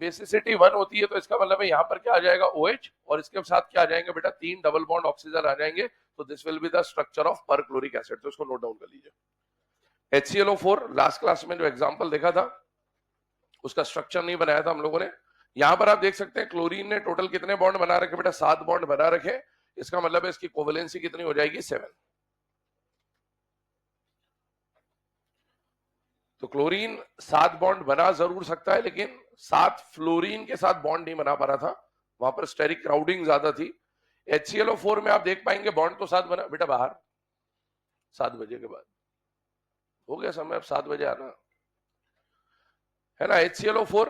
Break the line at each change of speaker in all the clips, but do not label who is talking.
Basicity 1 होती है तो इसका मतलब है यहाँ पर क्या आ जाएगा OH और इसके साथ क्या आ जाएंगे बेटा 3 डबल बॉन्ड ऑक्सीजन आ जाएंगे, तो this will be the structure of perchloric acid. तो इसको नोट डाउन कर लीजिए। HClO4 लास्ट क्लास में जो एग्जांपल देखा था उसका स्ट्रक्चर नहीं बनाया था हम लोगों ने। यहां पर आप देख सकते हैं क्लोरीन ने टोटल कितने बॉन्ड बना रखे बेटा 7 बॉन्ड बना रखे। इसका मतलब है इसकी कोवेलेंसी कितनी हो जाएगी 7। तो क्लोरीन 7 बॉन्ड बना जरूर सकता है लेकिन 7 फ्लोरीन के साथ बॉन्ड नहीं बना पा रहा था, वहां पर स्टेरिक क्राउडिंग ज्यादा थी। HClO4 में आप देख पाएंगे बॉन्ड तो 7 बना बेटा बाहर 7 बजे के बाद हो गया समय, अब 7 बजे आना है ना। HClO4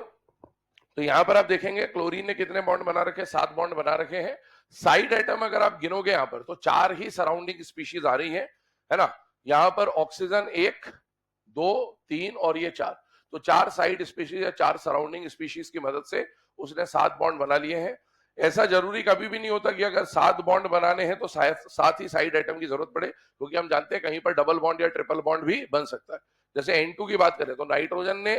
तो यहां पर आप देखेंगे क्लोरीन ने कितने बॉन्ड बना रखे 7 बॉन्ड बना रखे हैं। साइड एटम अगर आप गिनोगे यहां पर तो 4 ही सराउंडिंग स्पीशीज आ रही है ना। यहां पर ऑक्सीजन 1 2 3 और ये 4, तो 4 साइड स्पीशीज या 4 सराउंडिंग स्पीशीज की मदद से उसने 7 बॉन्ड बना लिए हैं। ऐसा जरूरी कभी भी नहीं होता कि अगर 7 बॉन्ड बनाने हैं तो साथ ही साइड एटम की जरूरत पड़े, क्योंकि हम जानते हैं कहीं पर डबल बॉन्ड या ट्रिपल बॉन्ड भी बन सकता है। जैसे N2 की बात करें तो नाइट्रोजन ने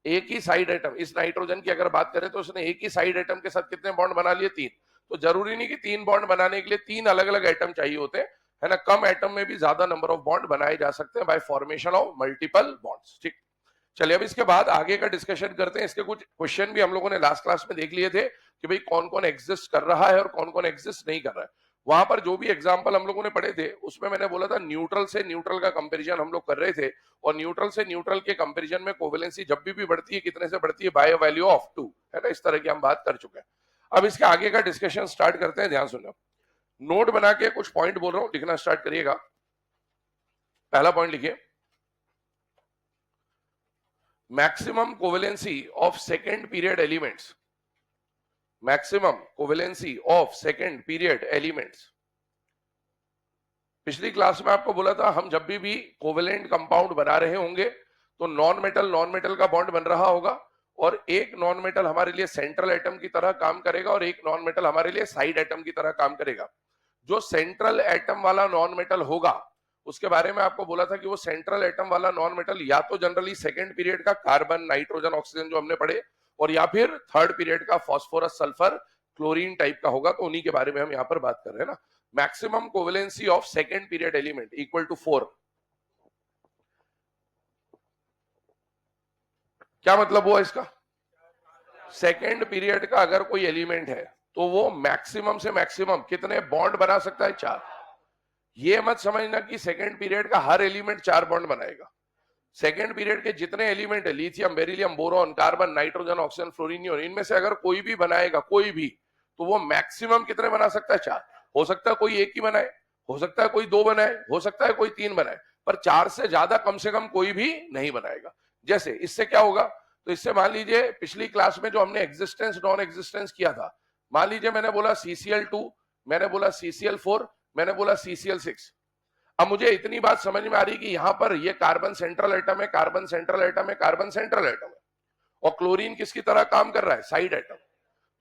एक ही साइड एटम, इस नाइट्रोजन की अगर बात करें तो उसने एक ही साइड एटम के साथ कितने बॉन्ड बना लिए 3। तो जरूरी नहीं कि 3 बॉन्ड बनाने के लिए 3 अलग अलग एटम चाहिए होते हैं, है ना। कम एटम में भी ज्यादा नंबर ऑफ बॉन्ड बनाए जा सकते हैं bye formation of multiple bonds. ठीक, चलिए अब इसके बाद आगे का डिस्कशन करते हैं। इसके कुछ क्वेश्चन भी हम लोगों ने लास्ट क्लास में देख लिए थे कि भाई कौन कौन एग्जिस्ट कर रहा है और कौन कौन एग्जिस्ट नहीं कर रहा है। वहां पर जो भी एग्जांपल हम लोगों ने पढ़े थे उसमें मैंने बोला था न्यूट्रल से न्यूट्रल का कंपैरिजन हम लोग कर रहे थे, और न्यूट्रल से न्यूट्रल के कंपैरिजन में कोवेलेंसी जब भी बढ़ती है कितने से बढ़ती है बाय वैल्यू ऑफ 2, है ना। इस तरह की हम बात कर चुके हैं। अब इसके आगे का डिस्कशन स्टार्ट करते हैं। ध्यान सुनो, नोट बना के कुछ पॉइंट बोल रहा हूं, लिखना स्टार्ट करिएगा। पहला पॉइंट लिखिए, maximum covalency of second period elements. Maximum covalency of second period elements. पिछली क्लास में आपको बोला था हम जब भी कोवेलेंट कंपाउंड बना रहे होंगे तो नॉन मेटल का बॉन्ड बन रहा होगा, और एक नॉन मेटल हमारे लिए सेंट्रल एटम की तरह काम करेगा और एक नॉन मेटल हमारे लिए साइड एटम की तरह काम करेगा। जो सेंट्रल एटम वाला नॉन मेटल होगा उसके बारे में आपको बोला था कि वो सेंट्रल एटम वाला नॉन मेटल या तो जनरली सेकेंड पीरियड का कार्बन नाइट्रोजन ऑक्सीजन जो हमने पढ़े, और या फिर थर्ड पीरियड का फास्फोरस सल्फर क्लोरीन टाइप का होगा। तो उन्हीं के बारे में हम यहां पर बात कर रहे हैं ना। Maximum covalency of second period element equal to 4। क्या मतलब हुआ इसका? सेकेंड पीरियड का अगर कोई एलिमेंट है तो वो मैक्सिमम से मैक्सिमम कितने बॉन्ड बना सकता है? 4। ये मत समझना कि सेकेंड पीरियड का हर एलिमेंट 4 बॉन्ड बनाएगा। सेकेंड पीरियड के जितने एलिमेंट है lithium beryllium boron carbon nitrogen oxygen fluorine, इनमें से अगर कोई भी बनाएगा कोई भी, तो वो मैक्सिमम कितने बना सकता है? 4। हो सकता है कोई एक ही बनाए, हो सकता है कोई 2 बनाए, हो सकता है कोई 3 बनाए, पर 4 से ज्यादा कम से कम कोई भी नहीं बनाएगा। जैसे इससे क्या होगा, तो इससे मान लीजिए पिछली क्लास में जो हमने एग्जिस्टेंस नॉन एग्जिस्टेंस किया था, मान लीजिए मैंने बोला CCl2, मैंने बोला CCl4, मैंने बोला CCl6। अब मुझे इतनी बात समझ में आ रही कि यहां पर ये कार्बन सेंट्रल एटम है, कार्बन सेंट्रल एटम है, कार्बन सेंट्रल एटम है, और क्लोरीन किसकी तरह काम कर रहा है? Side atom.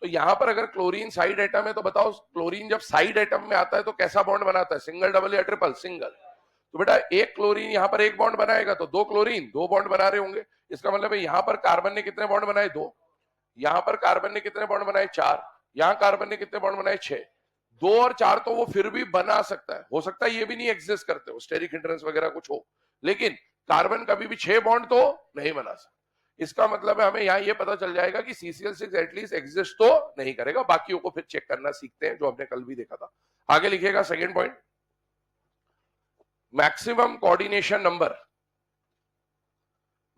तो यहां पर अगर क्लोरीन साइड एटम है तो बताओ क्लोरीन जब साइड एटम में आता है तो कैसा बॉन्ड बनाता है? सिंगल, डबल या ट्रिपल? सिंगल। तो बेटा एक क्लोरीन यहां पर एक बॉन्ड बनाएगा तो 2 क्लोरीन 2 बॉन्ड बना रहे होंगे। इसका मतलब है यहां पर कार्बन ने कितने बॉन्ड बनाए? 2। यहां पर कार्बन ने कितने बॉन्ड बनाए? 4। यहां कार्बन ने कितने बॉन्ड बनाए? 6। 2 और 4 तो वो फिर भी बना सकता है, हो सकता है ये भी नहीं एग्जिस्ट करते हो, स्टेरिक हिंड्रेंस वगैरह कुछ हो, लेकिन कार्बन कभी भी 6 बॉन्ड तो नहीं बना सकता। इसका मतलब है हमें यहां ये पता चल जाएगा कि CCl6 एटलीस्ट एग्जिस्ट तो नहीं करेगा। बाकियों को फिर चेक करना सीखते हैं जो हमने कल भी देखा था। आगे लिखिएगा second point, maximum coordination number.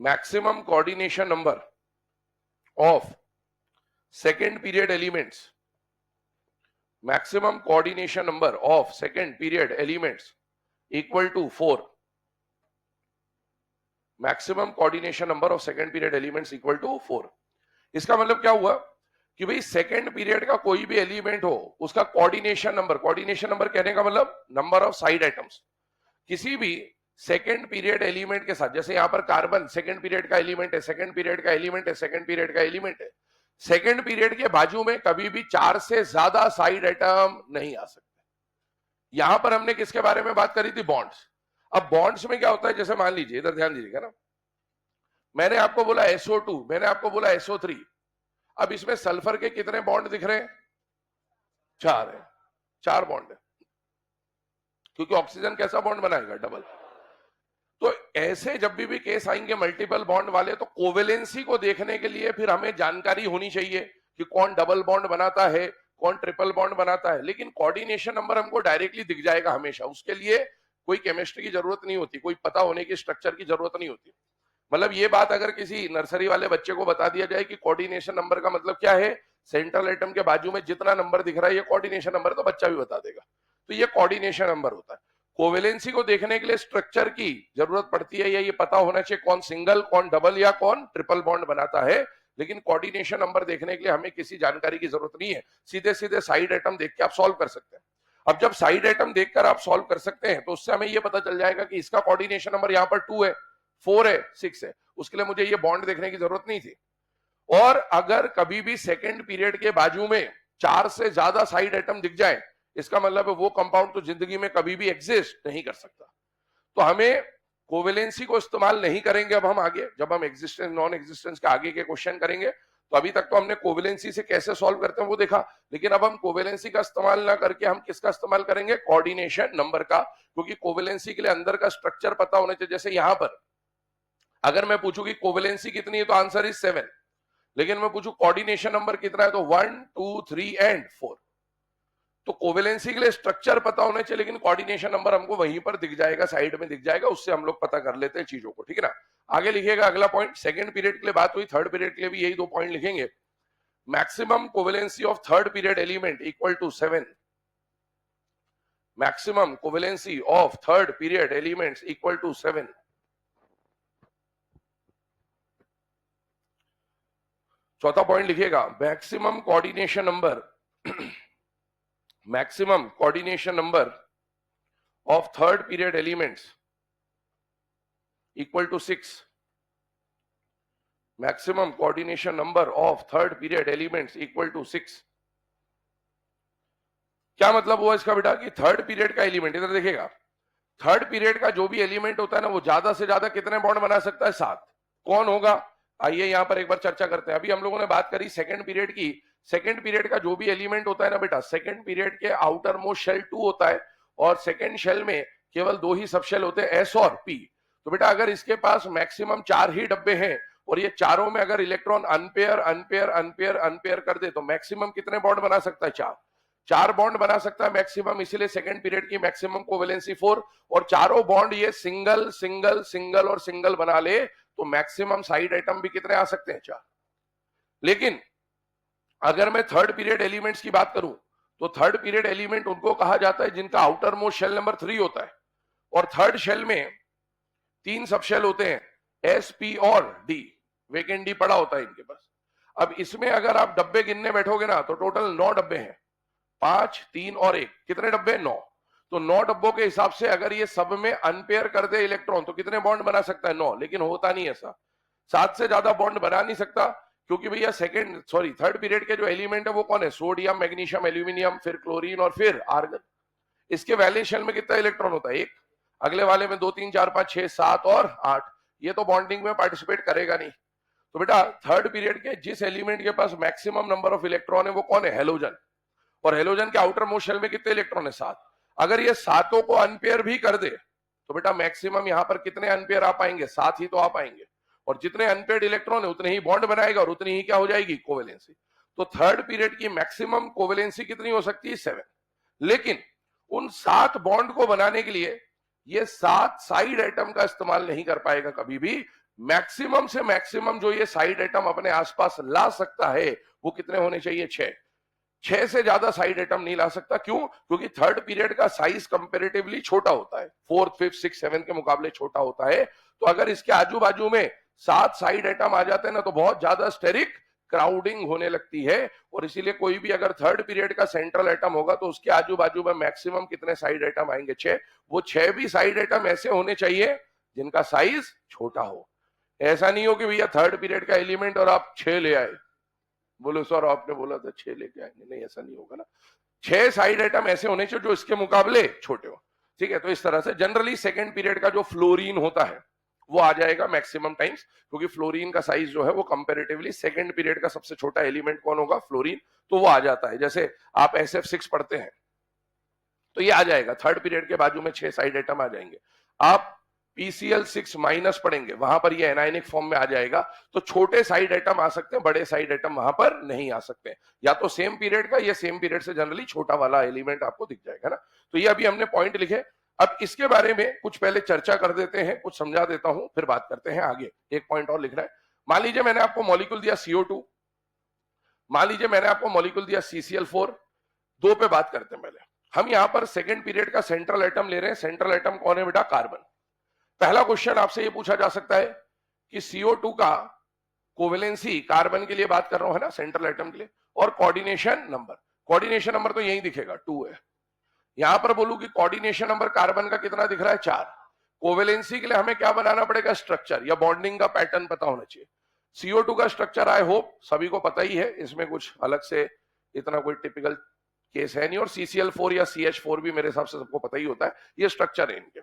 Maximum coordination number of second period elements. maximum coordination number of second period elements equal to 4. maximum coordination number of second period elements equal to 4। इसका मतलब क्या हुआ कि भाई सेकेंड पीरियड का कोई भी element हो उसका कोऑर्डिनेशन नंबर कहने का मतलब नंबर ऑफ साइड एटम्स। किसी भी सेकेंड पीरियड एलिमेंट के साथ, जैसे यहां पर कार्बन सेकेंड पीरियड का एलिमेंट है, सेकेंड पीरियड का एलिमेंट है, सेकेंड पीरियड का एलिमेंट है, सेकेंड पीरियड के बाजू में कभी भी 4 से ज्यादा साइड एटम नहीं आ सकते। यहां पर हमने किसके बारे में बात करी थी? बॉन्ड्स। अब बॉन्ड्स में क्या होता है, जैसे मान लीजिए, इधर ध्यान दीजिएगा ना, मैंने आपको बोला SO2, मैंने आपको बोला SO3। अब इसमें सल्फर के कितने बॉन्ड दिख रहे हैं? 4 है, 4 बॉन्ड है, क्योंकि ऑक्सीजन कैसा बॉन्ड बनाएगा? डबल। तो ऐसे जब भी केस आएंगे मल्टीपल बॉन्ड वाले, तो कोवेलेंसी को देखने के लिए फिर हमें जानकारी होनी चाहिए कि कौन डबल बॉन्ड बनाता है, कौन ट्रिपल बॉन्ड बनाता है। लेकिन कोऑर्डिनेशन नंबर हमको डायरेक्टली दिख जाएगा हमेशा, उसके लिए कोई केमिस्ट्री की जरूरत नहीं होती, कोई पता होने की स्ट्रक्चर की जरूरत नहीं होती। मतलब ये बात अगर किसी नर्सरी वाले बच्चे को बता दिया जाए कि कोऑर्डिनेशन नंबर का मतलब क्या है, सेंट्रल एटम के बाजू में जितना नंबर दिख रहा है ये कोऑर्डिनेशन नंबर, तो बच्चा भी बता देगा। तो ये कोऑर्डिनेशन नंबर होता है। कोवेलेंसी को देखने के लिए स्ट्रक्चर की जरूरत पड़ती है, या ये पता होना चाहिए कौन सिंगल, कौन डबल या कौन ट्रिपल बॉन्ड बनाता है। लेकिन कोऑर्डिनेशन नंबर देखने के लिए हमें किसी जानकारी की जरूरत नहीं है, सीधे सीधे साइड एटम देख के आप सॉल्व कर सकते हैं। अब जब साइड एटम देखकर आप सॉल्व कर सकते हैं, तो उससे हमें यह पता चल जाएगा कि इसका कोऑर्डिनेशन नंबर यहाँ पर 2 है, 4 है, 6 है। उसके लिए मुझे ये बॉन्ड देखने की जरूरत नहीं थी। और अगर कभी भी सेकेंड पीरियड के बाजू में 4 से ज्यादा साइड एटम दिख जाए, इसका मतलब है वो कंपाउंड तो जिंदगी में कभी भी एग्जिस्ट नहीं कर सकता। तो हमें कोवेलेंसी को इस्तेमाल नहीं करेंगे अब हम आगे, जब हम एग्जिस्टेंस नॉन एग्जिस्टेंस के आगे के क्वेश्चन करेंगे। तो अभी तक तो हमने कोवेलेंसी से कैसे सॉल्व करते हैं वो देखा, लेकिन अब हम कोवेलेंसी का इस्तेमाल ना करके हम किसका इस्तेमाल करेंगे? कोऑर्डिनेशन नंबर का। क्योंकि कोवेलेंसी के लिए अंदर का स्ट्रक्चर पता होना चाहिए। जैसे यहां पर अगर मैं पूछूं कि कोवेलेंसी कितनी है, तो आंसर इज 7। लेकिन मैं पूछूं कोऑर्डिनेशन नंबर कितना है, तो 1 2 3 एंड 4। तो कोवेलेंसी के लिए स्ट्रक्चर पता होना चाहिए, लेकिन कोऑर्डिनेशन नंबर हमको वहीं पर दिख जाएगा, साइड में दिख जाएगा, उससे हम लोग पता कर लेते हैं चीजों को। ठीक है ना? आगे लिखिएगा अगला पॉइंट। सेकंड पीरियड के लिए बात हुई, थर्ड पीरियड के लिए भी यही 2 पॉइंट लिखेंगे। Maximum covalency of third period element equal to 7। Maximum covalency of third period elements equal to 7। चौथा पॉइंट लिखिएगा, maximum coordination number maximum coordination number of third period elements equal to 6. Maximum coordination number of third period elements equal to 6. क्या मतलब हुआ इसका बेटा कि third period का element, इधर देखिएगा, थर्ड पीरियड का जो भी एलिमेंट होता है ना, वो ज्यादा से ज्यादा कितने बॉन्ड बना सकता है? 7। कौन होगा? आइए यहां पर एक बार चर्चा करते हैं। अभी हम लोगों ने बात करी सेकंड पीरियड की। सेकंड पीरियड का जो भी एलिमेंट होता है ना बेटा, सेकंड पीरियड के आउटर मोस्ट शेल 2 होता है, और सेकंड शेल में केवल 2 ही सब शेल होते हैं, एस और पी। तो बेटा अगर इसके पास मैक्सिमम 4 ही डब्बे हैं, और ये चारों में अगर electron unpair unpair unpair unpair कर दे, तो मैक्सिमम कितने बॉन्ड बना सकता है? 4 बॉन्ड बना सकता है मैक्सिमम। इसीलिए सेकंड पीरियड की मैक्सिमम कोवेलेंसी 4। और चारों बॉन्ड ये सिंगल सिंगल सिंगल और सिंगल बना ले, तो मैक्सिमम साइड आइटम भी कितने आ सकते हैं? 4। लेकिन अगर मैं थर्ड पीरियड एलिमेंट्स की बात करूं, तो थर्ड पीरियड एलिमेंट उनको कहा जाता है जिनका आउटर मोस्ट शेल नंबर 3 होता है, और थर्ड शेल में 3 सब शेल होते हैं, एस पी और डी। वेकेंट डी पड़ा होता है इनके पास। अब इसमें अगर आप डब्बे गिनने बैठोगे ना, तो टोटल 9 डब्बे हैं, 5 3 और 1, कितने डब्बे? 9। तो 9 डब्बों के हिसाब से अगर ये सब में अनपेयर कर दे इलेक्ट्रॉन, तो कितने बॉन्ड बना सकता है? 9। लेकिन होता नहीं ऐसा, 7 से ज्यादा बॉन्ड बना नहीं सकता, क्योंकि भैया थर्ड पीरियड के जो एलिमेंट है वो कौन है? सोडियम, मैग्नीशियम, एल्यूमिनियम, फिर क्लोरीन और फिर आर्गन। इसके वैलेंस शेल में कितना इलेक्ट्रॉन होता है? 1। अगले वाले में 2 3 4 5 6 7 और 8। ये तो बॉन्डिंग में पार्टिसिपेट करेगा नहीं। तो बेटा थर्ड पीरियड के जिस एलिमेंट के पास मैक्सिमम नंबर ऑफ इलेक्ट्रॉन है वो कौन है? हेलोजन। और हेलोजन के आउटर मोस्ट शेल में कितने इलेक्ट्रॉन है? 7। अगर ये सातों को अनपेयर भी कर दे, तो बेटा मैक्सिमम यहां पर कितने अनपेयर आ पाएंगे? 7 ही तो आ पाएंगे। और जितने अनपेयर्ड इलेक्ट्रॉन है उतने ही बॉन्ड बनाएगा, और उतनी ही क्या हो जाएगी? कोवेलेंसी। तो थर्ड पीरियड की मैक्सिमम कोवेलेंसी कितनी हो सकती है? 7। लेकिन उन 7 बॉन्ड को बनाने के लिए ये 7 साइड एटम का इस्तेमाल नहीं कर पाएगा कभी भी। मैक्सिमम से मैक्सिमम जो ये साइड एटम अपने आसपास ला सकता है वो कितने होने चाहिए? 6 से ज्यादा साइड एटम नहीं ला सकता। क्यों? क्योंकि थर्ड पीरियड का साइज कंपैरेटिवली छोटा होता है, 4th 5th 6th 7th के मुकाबले छोटा होता है। तो अगर इसके आजू बाजू में 7 साइड एटम आ जाते हैं ना, तो बहुत ज्यादा स्टेरिक क्राउडिंग होने लगती है। और इसीलिए कोई भी अगर थर्ड पीरियड का सेंट्रल एटम होगा, तो उसके आजू बाजू में मैक्सिमम कितने साइड एटम आएंगे? 6। वो 6 भी साइड एटम ऐसे होने चाहिए जिनका साइज छोटा हो। ऐसा नहीं हो कि भैया थर्ड पीरियड का एलिमेंट और आप 6 ले आए, बोलो सर आपने बोला था 6 लेके आएंगे, नहीं ऐसा नहीं होगा ना। 6 साइड आइटम ऐसे होने चाहिए जो इसके मुकाबले छोटे हो। ठीक है? तो इस तरह से जनरली सेकंड पीरियड का जो फ्लोरीन होता है वो आ जाएगा मैक्सिमम टाइम्स, क्योंकि फ्लोरीन का साइज जो है वो कंपैरेटिवली सेकंड पीरियड का सबसे छोटा एलिमेंट कौन होगा, फ्लोरीन, तो वो आ जाता है। जैसे आप SF6 पढ़ते हैं तो ये आ जाएगा, थर्ड पीरियड के बाजू में 6 साइड एटम आ जाएंगे। आप PCl6 माइनस पढ़ेंगे, वहां पर ये एनायनिक फॉर्म में आ जाएगा। तो छोटे साइड एटम आ सकते हैं, बड़े साइड एटम वहां पर नहीं आ सकते। या तो सेम पीरियड का, या सेम पीरियड से जनरली छोटा वाला एलिमेंट आपको दिख जाएगा ना। तो ये अभी हमने पॉइंट लिखे। अब इसके बारे में कुछ पहले चर्चा कर देते हैं, कुछ समझा देता हूं, फिर बात करते हैं आगे। एक पॉइंट और लिखना है। मान लीजिए मैंने आपको मॉलिक्यूल दिया CO2, मान लीजिए मैंने आपको मॉलिक्यूल दिया CCl4। दो पे बात करते हैं पहले। हम यहां पर सेकंड पीरियड का सेंट्रल एटम ले रहे हैं। सेंट्रल एटम कौन है बेटा, कार्बन। पहला क्वेश्चन आपसे ये पूछा जा सकता है कि CO2 का कोवेलेंसी, कार्बन के लिए बात कर रहा हूं है ना, सेंट्रल एटम के लिए, और कोऑर्डिनेशन नंबर। कोऑर्डिनेशन नंबर तो यही दिखेगा 2 है। यहां पर बोलूं कि कोऑर्डिनेशन नंबर कार्बन का कितना दिख रहा है, 4। कोवेलेंसी के लिए हमें क्या बनाना पड़ेगा, स्ट्रक्चर या बॉन्डिंग का पैटर्न पता होना चाहिए। CO2 का स्ट्रक्चर आई होप सभी को पता ही है, इसमें कुछ अलग से इतना कोई टिपिकल केस है नहीं। और CCl4 या CH4 भी मेरे हिसाब से सबको पता ही होता है, ये स्ट्रक्चर है इनके।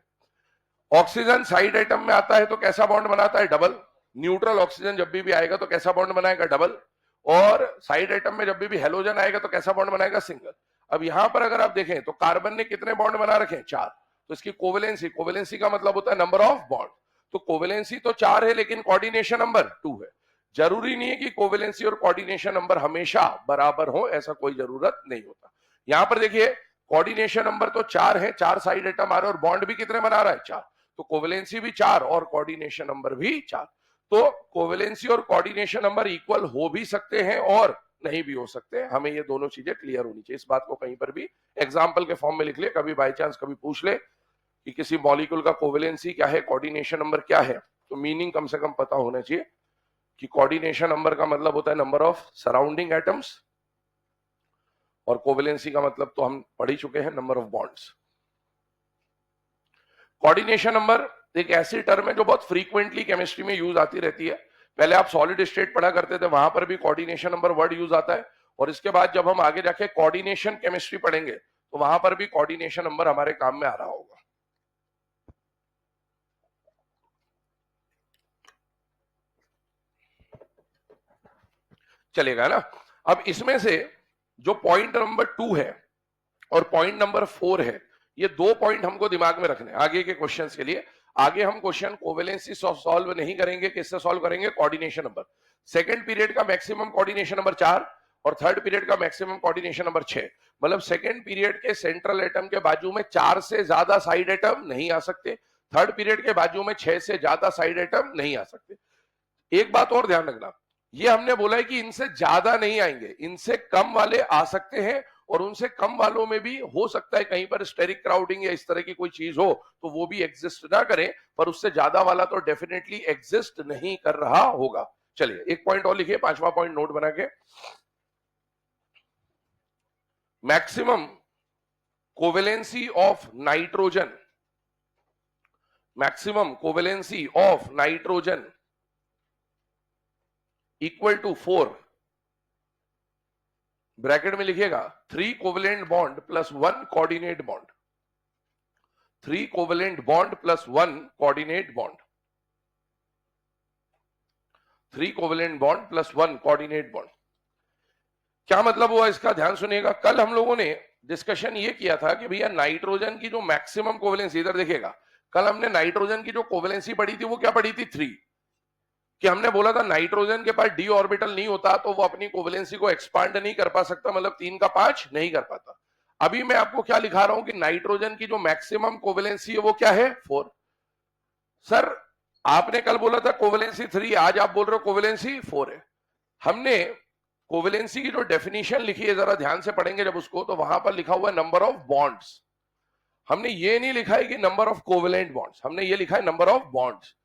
ऑक्सीजन साइड एटम में आता है तो कैसा बॉन्ड बनाता है, डबल। न्यूट्रल ऑक्सीजन जब भी आएगा तो कैसा बॉन्ड बनाएगा, डबल। और साइड एटम में जब भी हेलोजन आएगा तो कैसा बॉन्ड बनाएगा, सिंगल। अब यहां पर अगर आप देखें तो कार्बन ने कितने बॉन्ड बना रखे हैं, 4। तो इसकी कोवेलेंसी, कोवेलेंसी का मतलब होता है नंबर ऑफ बॉन्ड। तो कोवेलेंसी तो 4 है, लेकिन कोऑर्डिनेशन नंबर 2 है। जरूरी नहीं है कि कोवेलेंसी और कोऑर्डिनेशन नंबर हमेशा बराबर हो, ऐसा कोई जरूरत नहीं होता। यहां पर देखिए कोऑर्डिनेशन नंबर तो 4 है, 4 साइड एटम आ रहे हैं, और बॉन्ड भी कितने बना रहा है, 4। तो कोवेलेंसी भी 4 और कोऑर्डिनेशन नंबर भी 4। तो कोवेलेंसी और कोऑर्डिनेशन नंबर इक्वल हो भी सकते हैं और नहीं भी हो सकते। हमें ये दोनों चीजें क्लियर होनी चाहिए। इस बात को कहीं पर भी एग्जांपल के फॉर्म में लिख ले, कभी बाय चांस कभी पूछ ले कि किसी मॉलिक्यूल का कोवेलेंसी क्या है, कोऑर्डिनेशन नंबर क्या है, तो मीनिंग कम से कम पता होना चाहिए कि कोऑर्डिनेशन नंबर का मतलब होता है नंबर ऑफ सराउंडिंग एटम्स, और कोवेलेंसी का मतलब तो हम पढ़ ही चुके हैं, number of bonds. Coordination number एक ऐसी टर्म है जो बहुत फ्रीक्वेंटली केमिस्ट्री में यूज आती रहती है। पहले आप सॉलिड स्टेट पढ़ा करते थे, वहां पर भी कोऑर्डिनेशन नंबर वर्ड यूज आता है। और इसके बाद जब हम आगे जाके कोऑर्डिनेशन केमिस्ट्री पढ़ेंगे तो वहां पर भी कोऑर्डिनेशन नंबर हमारे काम में आ रहा होगा। चलेगा ना। अब इसमें से जो पॉइंट नंबर 2 है और पॉइंट नंबर 4 है, ये 2 पॉइंट हमको दिमाग में रखने आगे के क्वेश्चंस के लिए। आगे हम क्वेश्चन कोवेलेंसी सॉल्व नहीं करेंगे, किससे सॉल्व करेंगे, कोऑर्डिनेशन नंबर। सेकंड पीरियड का मैक्सिमम कोऑर्डिनेशन नंबर 4 और थर्ड पीरियड का मैक्सिमम कोऑर्डिनेशन नंबर 6। मतलब सेकंड पीरियड के सेंट्रल एटम के बाजू में 4 से ज्यादा साइड एटम नहीं आ सकते, थर्ड पीरियड के बाजू में 6 से ज्यादा साइड एटम नहीं आ सकते। एक बात और ध्यान रखना, ये हमने बोला है कि इनसे ज्यादा नहीं आएंगे, इनसे कम वाले आ सकते हैं, और उनसे कम वालों में भी हो सकता है कहीं पर स्टेरिक क्राउडिंग या इस तरह की कोई चीज हो तो वो भी एग्जिस्ट ना करे, पर उससे ज्यादा वाला तो डेफिनेटली एग्जिस्ट नहीं कर रहा होगा। चलिए एक पॉइंट और लिखिए, 5वां पॉइंट नोट बना के। Maximum covalency of nitrogen, maximum covalency of nitrogen equal to 4, bracket में लिखिएगा 3 covalent bond plus 1 coordinate bond, 3 covalent bond plus 1 coordinate bond, 3 covalent bond plus 1 coordinate bond. क्या मतलब हुआ इसका, ध्यान सुनिएगा। कल हम लोगों ने डिस्कशन ये किया था कि भैया नाइट्रोजन की जो मैक्सिमम कोवेलेंसी, इधर देखिएगा, कल हमने नाइट्रोजन की जो कोवेलेंसी पढ़ी थी वो क्या पढ़ी थी, 3। कि हमने बोला था नाइट्रोजन के पास डी ऑर्बिटल नहीं होता तो वो अपनी कोवेलेंसी को एक्सपांड नहीं कर पा सकता, मतलब 3 का 5 नहीं कर पाता। अभी मैं आपको क्या लिखा रहा हूं कि नाइट्रोजन की जो मैक्सिमम कोवेलेंसी है वो क्या है, 4। सर आपने कल बोला था कोवेलेंसी 3, आज आप बोल रहे हो कोवेलेंसी 4 है। हमने कोवेलेंसी की जो डेफिनेशन लिखी है, जरा ध्यान से पढ़ेंगे जब उसको, तो वहां पर लिखा हुआ है नंबर ऑफ बॉन्ड्स। हमने ये नहीं लिखा है कि नंबर ऑफ कोवेलेंट बॉन्ड्स, हमने ये लिखा है नंबर ऑफ बॉन्ड्स।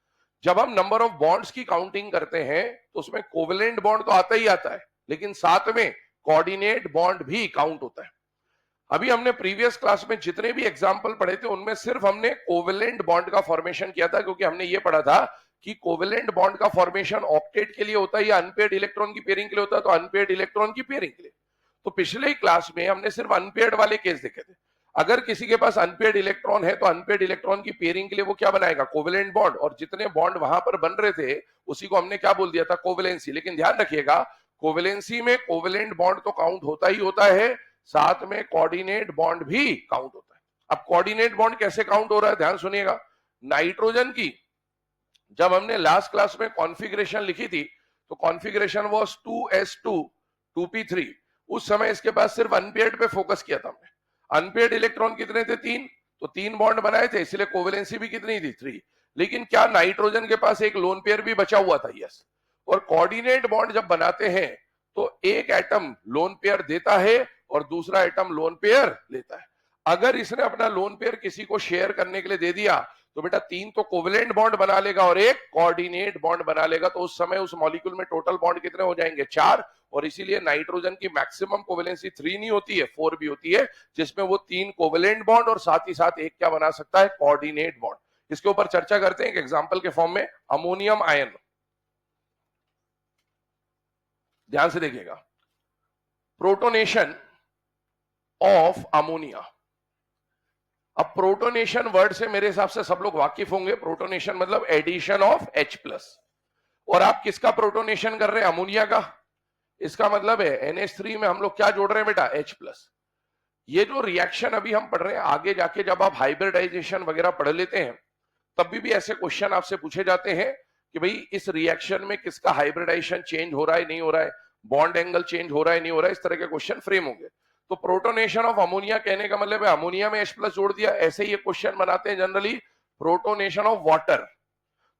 जब हम नंबर ऑफ बॉन्ड्स की काउंटिंग करते हैं तो उसमें कोवेलेंट बॉन्ड तो आता ही आता है, लेकिन साथ में कोऑर्डिनेट बॉन्ड भी काउंट होता है। अभी हमने प्रीवियस क्लास में जितने भी एग्जांपल पढ़े थे उनमें सिर्फ हमने कोवेलेंट बॉन्ड का फॉर्मेशन किया था, क्योंकि हमने ये पढ़ा था कि कोवेलेंट बॉन्ड का फॉर्मेशन ऑक्टेट के लिए होता है या अनपेयर्ड इलेक्ट्रॉन की पेयरिंग के लिए होता है, तो अनपेयर्ड इलेक्ट्रॉन की पेयरिंग के लिए। तो पिछले क्लास में हमने सिर्फ अनपेयर्ड वाले केस देखे थे। अगर किसी के पास अनपेयर्ड इलेक्ट्रॉन है तो अनपेयर्ड इलेक्ट्रॉन की पेयरिंग के लिए वो क्या बनाएगा, कोवेलेंट बॉन्ड, और जितने बॉन्ड वहां पर बन रहे थे उसी को हमने क्या बोल दिया था, कोवेलेंसी। लेकिन ध्यान रखिएगा कोवेलेंसी में कोवेलेंट बॉन्ड तो काउंट होता ही होता है, साथ में कोऑर्डिनेट बॉन्ड भी काउंट होता है। अब कोऑर्डिनेट बॉन्ड कैसे काउंट हो रहा है, ध्यान सुनिएगा। नाइट्रोजन की जब हमने लास्ट क्लास में कॉन्फ़िगरेशन लिखी थी तो कॉन्फ़िगरेशन वाज 2s2 2p3। उस समय इसके पास सिर्फ अनपेयर्ड पे फोकस किया था हमने। अनपेयर्ड इलेक्ट्रॉन कितने थे, 3, तो 3 बॉन्ड बनाए थे, इसलिए कोवेलेंसी भी कितनी थी, 3। लेकिन क्या नाइट्रोजन के पास एक लोन पेयर भी बचा हुआ था, यस। और कोऑर्डिनेट बॉन्ड जब बनाते हैं तो एक एटम लोन पेयर देता है और दूसरा एटम लोन पेयर लेता है। अगर इसने अपना लोन पेयर किसी को शेयर करने के लिए दे दिया तो बेटा 3 तो कोवेलेंट बॉन्ड बना लेगा और एक कोऑर्डिनेट बॉन्ड बना लेगा, तो उस समय उस मॉलिक्यूल में टोटल बॉन्ड कितने हो जाएंगे, 4। और इसीलिए नाइट्रोजन की मैक्सिमम कोवेलेंसी 3 नहीं होती है, 4 भी होती है, जिसमें वो 3 कोवेलेंट बॉन्ड और साथ ही साथ एक क्या बना सकता है, कोऑर्डिनेट बॉन्ड। इसके ऊपर चर्चा करते हैं एक एग्जांपल के फॉर्म में, अमोनियम आयन। ध्यान से देखिएगा, प्रोटोनेशन ऑफ अमोनिया। अब प्रोटोनेशन वर्ड से मेरे हिसाब से सब लोग वाकिफ होंगे। प्रोटोनेशन मतलब एडिशन ऑफ H+, और आप किसका प्रोटोनेशन कर रहे हैं, अमोनिया का। इसका मतलब है NH3 में हम लोग क्या जोड़ रहे हैं बेटा, H+। ये जो रिएक्शन अभी हम पढ़ रहे हैं, आगे जाके जब आप हाइब्रिडाइजेशन वगैरह पढ़ लेते हैं तब भी ऐसे क्वेश्चन आपसे पूछे जाते हैं कि भाई इस रिएक्शन में किसका हाइब्रिडाइजेशन चेंज हो रहा है, नहीं हो रहा है, बॉन्ड एंगल चेंज हो रहा है, नहीं हो रहा है, इस तरह के क्वेश्चन फ्रेम होंगे। तो प्रोटोनेशन ऑफ अमोनिया कहने का मतलब है अमोनिया में H+ जोड़ दिया। ऐसे ही ये क्वेश्चन बनाते हैं जनरली, प्रोटोनेशन ऑफ वाटर।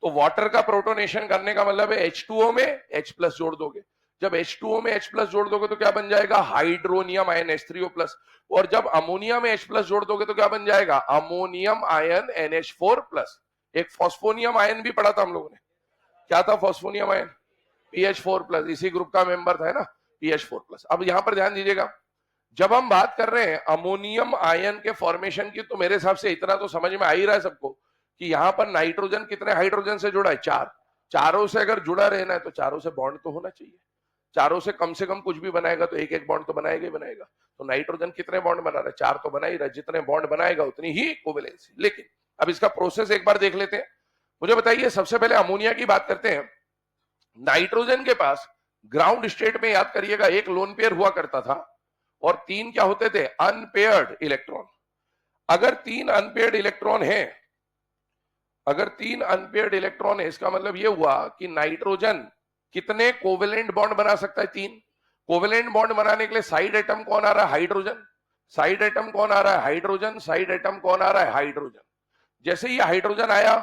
तो वाटर का प्रोटोनेशन करने का मतलब है H2O में H+ जोड़ दोगे। जब H2O में H+ जोड़ दोगे तो क्या बन जाएगा, हाइड्रोनियम आयन H3O+। और जब अमोनिया में H+ जोड़ दोगे तो क्या बन जाएगा, अमोनियम आयन NH4+। एक फॉस्फोनियम आयन भी पढ़ा था हम लोगों ने, क्या था फॉस्फोनियम आयन, PH4+, इसी ग्रुप का मेंबर था, है ना, PH4+। अब यहां पर ध्यान दीजिएगा, जब हम बात कर रहे हैं अमोनियम आयन के फॉर्मेशन की, तो मेरे हिसाब से इतना तो समझ में आ ही रहा है सबको कि यहां पर नाइट्रोजन कितने हाइड्रोजन से जुड़ा है, 4। चारों से अगर जुड़ा रहना है तो चारों से बॉन्ड तो होना चाहिए। चारों से कम कुछ भी बनाएगा तो एक एक बॉन्ड तो बनाएगा ही बनाएगा। तो नाइट्रोजन कितने बॉन्ड बना रहा है, 4 तो बना ही रहा है। जितने बॉन्ड बनाएगा उतनी ही कोवेलेंसी। लेकिन अब इसका प्रोसेस एक बार देख लेते हैं। मुझे बताइए, सबसे पहले अमोनिया की बात करते हैं। नाइट्रोजन के पास ग्राउंड स्टेट में याद करिएगा एक लोन पेयर हुआ करता था और 3 क्या होते थे, अनपेयर्ड इलेक्ट्रॉन। अगर 3 अनपेयर्ड इलेक्ट्रॉन है, अगर 3 अनपेयर्ड इलेक्ट्रॉन है, इसका मतलब यह हुआ कि नाइट्रोजन कितने कोवेलेंट बॉन्ड बना सकता है, 3। कोवेलेंट बॉन्ड बनाने के लिए साइड एटम कौन आ रहा है, हाइड्रोजन। साइड एटम कौन आ रहा है, हाइड्रोजन। साइड एटम कौन आ रहा है, हाइड्रोजन। जैसे ही हाइड्रोजन आया,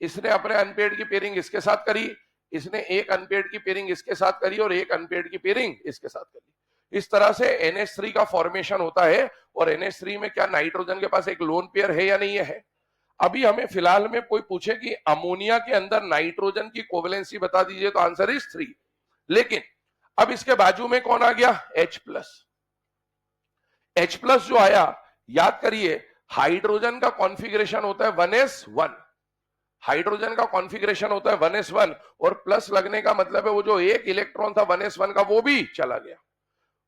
इसने अपने अनपेयर्ड की पेयरिंग इसके साथ करी, इसने एक अनपेयर्ड की पेयरिंग इसके साथ करी और एक अनपेयर्ड की पेयरिंग इसके साथ करी। इस तरह से NH3 का फॉर्मेशन होता है। और NH3 में क्या नाइट्रोजन के पास एक लोन पेयर है या नहीं है। अभी हमें फिलहाल में कोई पूछे कि अमोनिया के अंदर नाइट्रोजन की कोवेलेंसी बता दीजिए, तो आंसर इज 3। लेकिन अब इसके बाजू में कौन आ गया, H+। H+ जो आया, याद करिए हाइड्रोजन का कॉन्फ़िगरेशन होता है 1s1। हाइड्रोजन का कॉन्फ़िगरेशन होता है 1s1, और प्लस लगने का मतलब है वो जो एक इलेक्ट्रॉन था 1s1 का वो भी चला गया,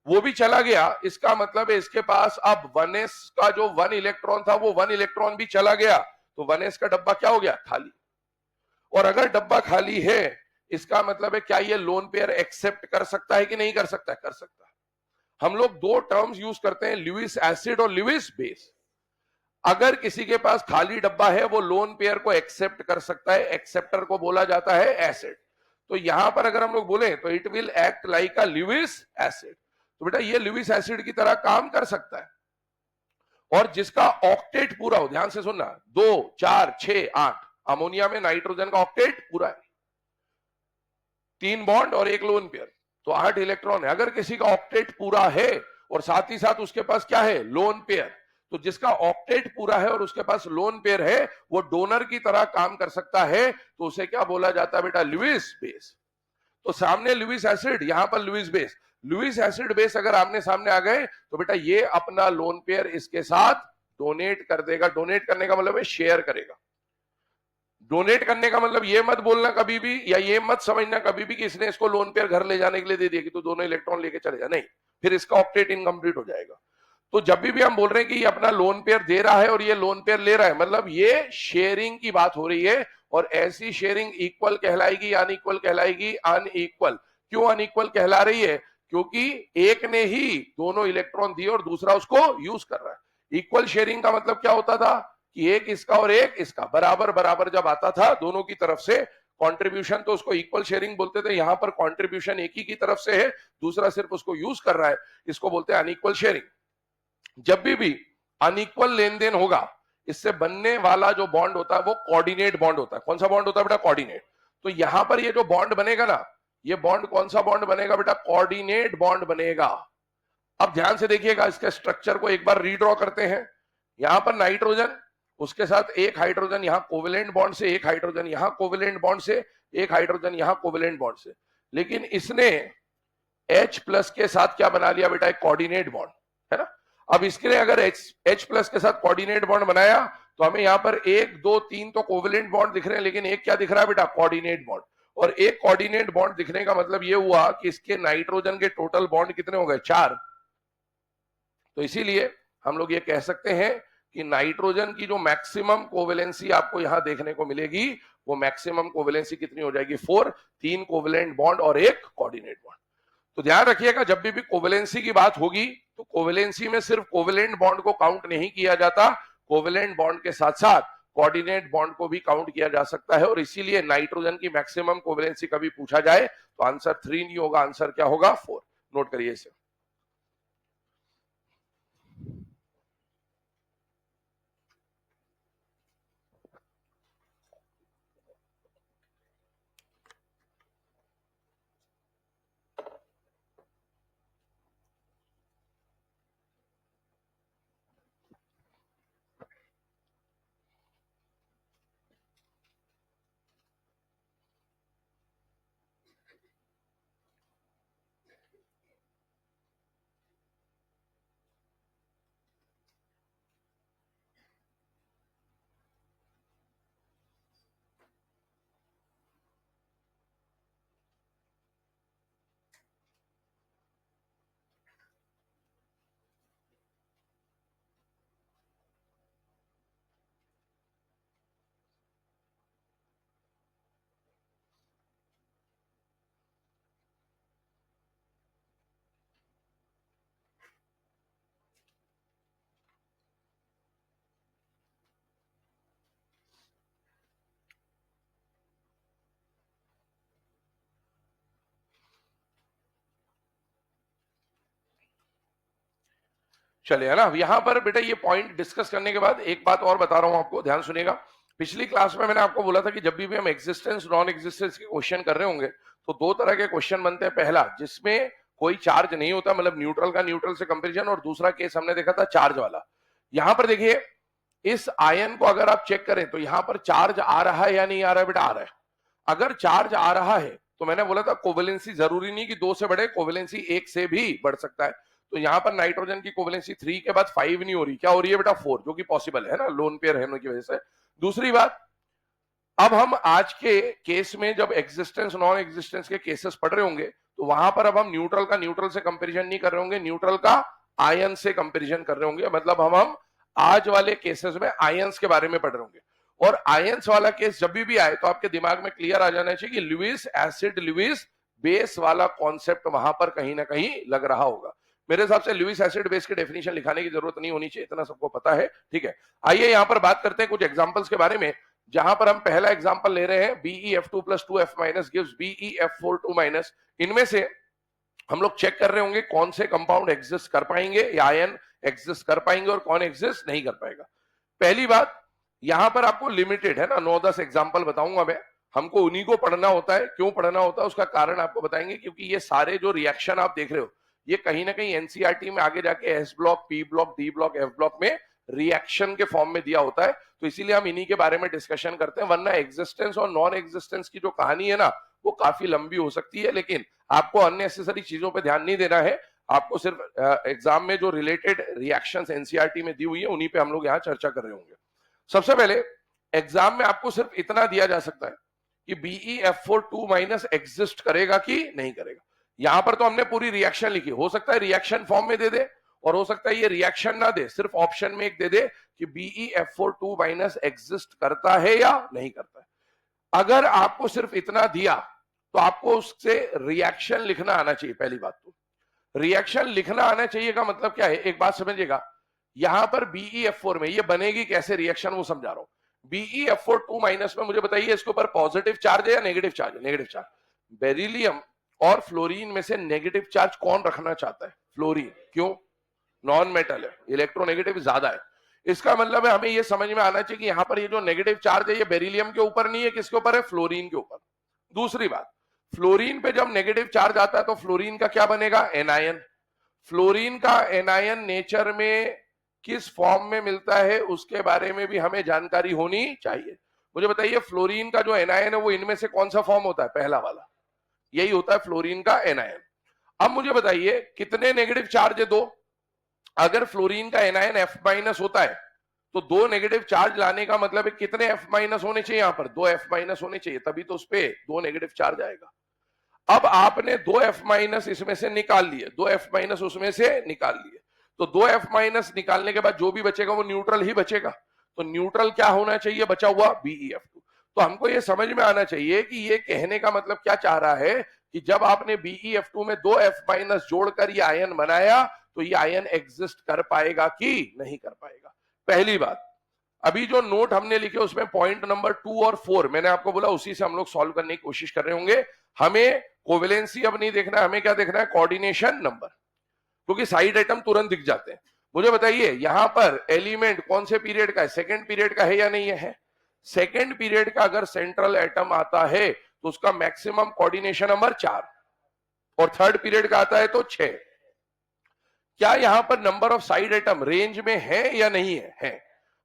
वो भी चला गया। इसका मतलब है इसके पास अब 1s का जो 1 इलेक्ट्रॉन था वो 1 इलेक्ट्रॉन भी चला गया, तो 1s का डब्बा क्या हो गया, खाली। और अगर डब्बा खाली है, इसका मतलब है क्या ये लोन पेयर एक्सेप्ट कर सकता है कि नहीं कर सकता है, कर सकता है। हम लोग 2 टर्म्स यूज करते हैं, ल्यूइस एसिड और ल्यूइस बेस। अगर किसी के पास खाली डब्बा है, वो लोन पेयर को एक्सेप्ट कर सकता है, एक्सेप्टर को बोला जाता है एसिड। तो यहां पर अगर हम लोग बोले तो it will act like a Lewis acid. तो बेटा ये ल्यूइस एसिड की तरह काम कर सकता है। और जिसका ऑक्टेट पूरा हो, ध्यान से सुनना, 2 4 6 8, अमोनिया में नाइट्रोजन का ऑक्टेट पूरा है, 3 बॉन्ड और एक लोन पेयर, तो 8 इलेक्ट्रॉन है। अगर किसी का ऑक्टेट पूरा है और साथ ही साथ उसके पास क्या है, लोन पेयर, तो जिसका ऑक्टेट पूरा है और उसके पास लोन पेयर है, वो डोनर की तरह काम कर सकता है, तो उसे क्या बोला जाता है बेटा, ल्यूइस बेस। तो सामने ल्यूइस एसिड, यहां पर Lewis base. Lewis acid base अगर आमने सामने आ गए तो बेटा ये अपना लोन पेयर इसके साथ डोनेट कर देगा। डोनेट करने का मतलब है शेयर करेगा। डोनेट करने का मतलब ये मत बोलना कभी भी, या ये मत समझना कभी भी कि इसने इसको लोन पेयर घर ले जाने के लिए दे दिया कि तो दोनों इलेक्ट्रॉन लेके चले जा, नहीं, फिर इसका ऑक्टेट इनकम्प्लीट हो जाएगा। तो जब भी हम बोल रहे हैं कि ये अपना लोन पेयर दे रहा है और ये लोन पेयर ले रहा है, मतलब ये शेयरिंग की बात हो रही है। और ऐसी शेयरिंग इक्वल कहलाएगी, अनइक्वल कहलाएगी? अनइक्वल। क्यों अनइक्वल कहला रही है? क्योंकि एक ने ही दोनों इलेक्ट्रॉन दिए और दूसरा उसको यूज कर रहा है। इक्वल शेयरिंग का मतलब क्या होता था कि एक इसका और एक इसका बराबर बराबर जब आता था दोनों की तरफ से कंट्रीब्यूशन, तो उसको इक्वल शेयरिंग बोलते थे। यहां पर कंट्रीब्यूशन एक ही की तरफ से है, दूसरा सिर्फ उसको यूज कर रहा है, इसको बोलते हैं अनइक्वल शेयरिंग। जब भी अनइक्वल लेन देन होगा, इससे बनने वाला जो बॉन्ड होता है वो कोऑर्डिनेट बॉन्ड होता है। कौन सा बॉन्ड होता है बेटा? कोऑर्डिनेट। तो यहां पर ये जो बॉन्ड बनेगा ना, ये बॉन्ड कौन सा बॉन्ड बनेगा बेटा? कोऑर्डिनेट बॉन्ड बनेगा। अब ध्यान से देखिएगा, इसके स्ट्रक्चर को एक बार रीड्रॉ करते हैं। यहां पर नाइट्रोजन, उसके साथ एक हाइड्रोजन यहां कोवेलेंट बॉन्ड से, एक हाइड्रोजन यहां कोवेलेंट बॉन्ड से, एक हाइड्रोजन यहां कोवेलेंट बॉन्ड से। लेकिन इसने H प्लस के साथ क्या बना लिया बेटा? एक कोऑर्डिनेट बॉन्ड, है ना। अब इसके लिए अगर H प्लस के साथ कोऑर्डिनेट बॉन्ड बनाया तो हमें यहां पर 1 2 3 तो कोवेलेंट बॉन्ड दिख रहे हैं, लेकिन एक क्या दिख रहा है बेटा? Coordinate bond. और एक कोऑर्डिनेट बॉन्ड दिखने का मतलब ये हुआ कि इसके नाइट्रोजन के टोटल बॉन्ड कितने हो गए? 4। तो इसीलिए हम लोग ये कह सकते हैं कि नाइट्रोजन की जो मैक्सिमम कोवेलेंसी आपको यहां देखने को मिलेगी, वो मैक्सिमम कोवेलेंसी कितनी हो जाएगी? 4। 3 कोवेलेंट बॉन्ड और एक कोऑर्डिनेट बॉन्ड। तो ध्यान रखिएगा, जब भी कोवेलेंसी की बात होगी तो कोवेलेंसी में सिर्फ कोवेलेंट बॉन्ड को काउंट नहीं किया जाता, कोवेलेंट बॉन्ड के साथ साथ कोऑर्डिनेट बॉन्ड को भी काउंट किया जा सकता है। और इसीलिए नाइट्रोजन की मैक्सिमम कोवेलेंसी कभी पूछा जाए तो आंसर 3 नहीं होगा, आंसर क्या होगा? 4। नोट करिए इसे। चलिए, है ना। यहां पर बेटा ये पॉइंट डिस्कस करने के बाद एक बात और बता रहा हूं आपको, ध्यान सुनिएगा। पिछली क्लास में मैंने आपको बोला था कि जब भी हम एग्जिस्टेंस नॉन एग्जिस्टेंस के क्वेश्चन कर रहे होंगे तो दो तरह के क्वेश्चन बनते हैं। पहला जिसमें कोई चार्ज नहीं होता, मतलब न्यूट्रल का न्यूट्रल से कंपेरिजन, और दूसरा केस हमने देखा था चार्ज वाला। यहां पर देखिए, इस आयन को अगर आप चेक करें तो यहां पर चार्ज आ रहा है या नहीं आ रहा है बेटा? आ रहा है। अगर चार्ज आ रहा है तो मैंने बोला था कोवेलेंसी जरूरी नहीं कि 2 से बढ़े, कोवेलेंसी 1 से भी बढ़ सकता है। तो यहां पर नाइट्रोजन की कोवेलेंसी 3 के बाद 5 नहीं हो रही, क्या हो रही है बेटा? 4, जो कि पॉसिबल है ना, लोन पेयर होने की वजह से। दूसरी बात, अब हम आज के केस में जब एग्जिस्टेंस नॉन एग्जिस्टेंस के केसेस पढ़ रहे होंगे तो वहां पर अब हम न्यूट्रल का न्यूट्रल से कंपैरिजन नहीं कर रहे होंगे, न्यूट्रल का आयन से कंपैरिजन कर रहे होंगे। मतलब हम आज वाले केसेस में आयंस के बारे में पढ़ रहे होंगे। और आयंस वाला केस जब भी आए तो आपके दिमाग में क्लियर आ जाना चाहिए कि लुईस एसिड लुईस बेस वाला कॉन्सेप्ट वहां पर कहीं ना कहीं लग रहा होगा। मेरे हिसाब से लुईस एसिड बेस की डेफिनेशन लिखाने की जरूरत नहीं होनी चाहिए, इतना सबको पता है, ठीक है। आइए यहां पर बात करते हैं कुछ एग्जांपल्स के बारे में, जहां पर हम पहला एग्जांपल ले रहे हैं BeF2 + 2F- गिव्स BeF4 2-। इनमें से हम लोग चेक कर रहे होंगे कौन से कंपाउंड एग्जिस्ट कर पाएंगे या आयन एग्जिस्ट कर पाएंगे और कौन एग्जिस्ट नहीं कर पाएगा। पहली बात, यहां पर आपको लिमिटेड है ना, 9-10 एग्जांपल बताऊंगा मैं, हमको उन्हीं को पढ़ना होता है। क्यों पढ़ना होता है उसका कारण आपको बताएंगे, क्योंकि ये सारे जो रिएक्शन आप देख रहे हो ये कहीं ना कहीं एनसीईआरटी में आगे जाके S block, P block, D block, F block में रिएक्शन के फॉर्म में दिया होता है। तो इसीलिए हम इन्हीं के बारे में डिस्कशन करते हैं, वरना एग्जिस्टेंस और नॉन एग्जिस्टेंस की जो कहानी है ना वो काफी लंबी हो सकती है। लेकिन आपको अननेसेसरी चीजों पे ध्यान नहीं देना है, आपको सिर्फ एग्जाम में जो रिलेटेड रिएक्शंस एनसीईआरटी में दी हुई है उन्हीं पे हम लोग यहाँ चर्चा कर रहे होंगे। सबसे पहले एग्जाम में आपको सिर्फ इतना दिया जा सकता है कि BeF4 2- एग्जिस्ट करेगा कि नहीं करेगा। यहां पर तो हमने पूरी रिएक्शन लिखी, हो सकता है रिएक्शन फॉर्म में दे दे, और हो सकता है ये रिएक्शन ना दे, सिर्फ ऑप्शन में एक दे दे कि BeF42 माइनस एग्जिस्ट करता है या नहीं करता है। अगर आपको सिर्फ इतना दिया तो आपको उससे रिएक्शन लिखना आना चाहिए। पहली बात तो रिएक्शन लिखना आना चाहिए का मतलब क्या है, एक बात समझिएगा, यहां पर BeF4 में ये बनेगी कैसे रिएक्शन वो समझा रहा हूं। BeF42 माइनस में मुझे बताइए इसके ऊपर पॉजिटिव चार्ज है या नेगेटिव चार्ज है? Negative charge. बेरिलियम और फ्लोरीन में से नेगेटिव चार्ज कौन रखना चाहता है? फ्लोरीन। क्यों? नॉन मेटल है, इलेक्ट्रोनेगेटिव ज्यादा है। इसका मतलब है हमें यह समझ में आना चाहिए कि यहां पर ये जो नेगेटिव चार्ज है ये बेरिलियम के ऊपर नहीं है, किसके ऊपर है? फ्लोरीन के ऊपर। दूसरी बात, फ्लोरीन पे जब नेगेटिव चार्ज आता है तो फ्लोरीन का क्या बनेगा? एनायन। फ्लोरीन का एनायन नेचर में किस फॉर्म में मिलता है उसके बारे में भी हमें जानकारी होनी चाहिए। मुझे बताइए फ्लोरीन का जो एनायन है वो इनमें से कौन सा फॉर्म होता है? पहला वाला, यही होता है फ्लोरीन का एनायन। अब मुझे बताइए कितने नेगेटिव चार्ज है? दो। अगर फ्लोरीन का एनायन F माइनस होता है तो दो नेगेटिव चार्ज लाने का मतलब है कितने F माइनस होने चाहिए? यहां पर दो F माइनस होने चाहिए, तभी तो उस पे दो नेगेटिव चार्ज आएगा। अब आपने दो F माइनस इसमें से निकाल लिए, दो F माइनस उसमें से निकाल लिए, तो दो F माइनस निकालने के बाद जो भी बचेगा वो न्यूट्रल ही बचेगा। तो न्यूट्रल क्या होना चाहिए बचा हुआ? BeF2। तो हमको ये समझ में आना चाहिए कि ये कहने का मतलब क्या चाह रहा है कि जब आपने BeF2 में दो F माइनस जोड़कर ये आयन बनाया तो ये आयन एग्जिस्ट कर पाएगा कि नहीं कर पाएगा? पहली बात, अभी जो नोट हमने लिखे उसमें पॉइंट नंबर 2 और 4 मैंने आपको बोला उसी से हम लोग सॉल्व करने की कोशिश कर रहे होंगे। हमें कोवेलेंसी अब नहीं देखना है, हमें क्या देखना है? कोऑर्डिनेशन नंबर, क्योंकि साइड आइटम तुरंत दिख जाते हैं। मुझे बताइए यहां पर एलिमेंट कौन से पीरियड का है? सेकेंड पीरियड का है या नहीं है? सेकेंड पीरियड का अगर सेंट्रल एटम आता है तो उसका मैक्सिमम कोऑर्डिनेशन नंबर 4 और थर्ड पीरियड का आता है तो 6। क्या यहां पर number of side item range में है या नहीं है? है।